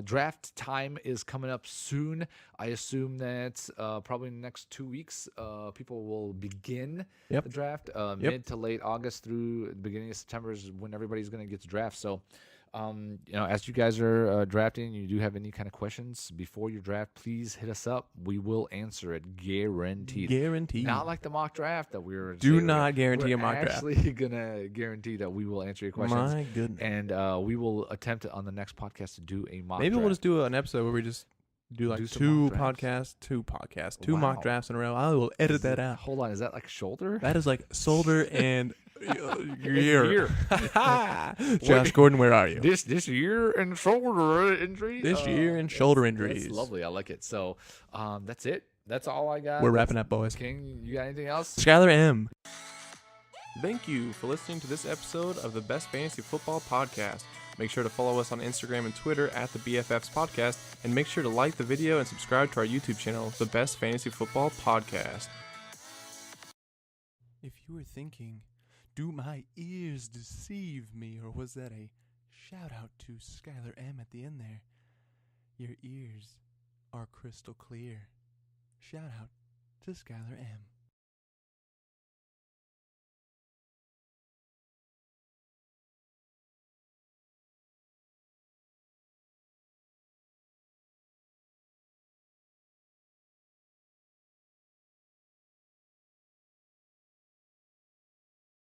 Draft time is coming up soon. I assume that probably in the next 2 weeks, people will begin the draft. Mid to late August through the beginning of September is when everybody's going to get to draft. So, as you guys are drafting, you do have any kind of questions before your draft, please hit us up. We will answer it, guaranteed. Not like the mock draft that we were. Do not guarantee a mock draft. We're actually gonna guarantee that we will answer your questions. My goodness. And we will attempt on the next podcast to do a mock. Maybe draft. we'll just do an episode where we just do like two mock drafts in a row. I will edit that out. Hold on, is that like shoulder? That is like shoulder and year. Josh Gordon, where are you? This year and shoulder injury. This year and shoulder injuries. That's lovely. I like it. So that's it. That's all I got. We're wrapping up, boys. King, you got anything else? Skylar M. Thank you for listening to this episode of the Best Fantasy Football Podcast. Make sure to follow us on Instagram and Twitter at the BFFs Podcast, and make sure to like the video and subscribe to our YouTube channel, the Best Fantasy Football Podcast. If you were thinking, do my ears deceive me, or was that a shout out to Skylar M at the end there? Your ears are crystal clear. Shout out to Skylar M.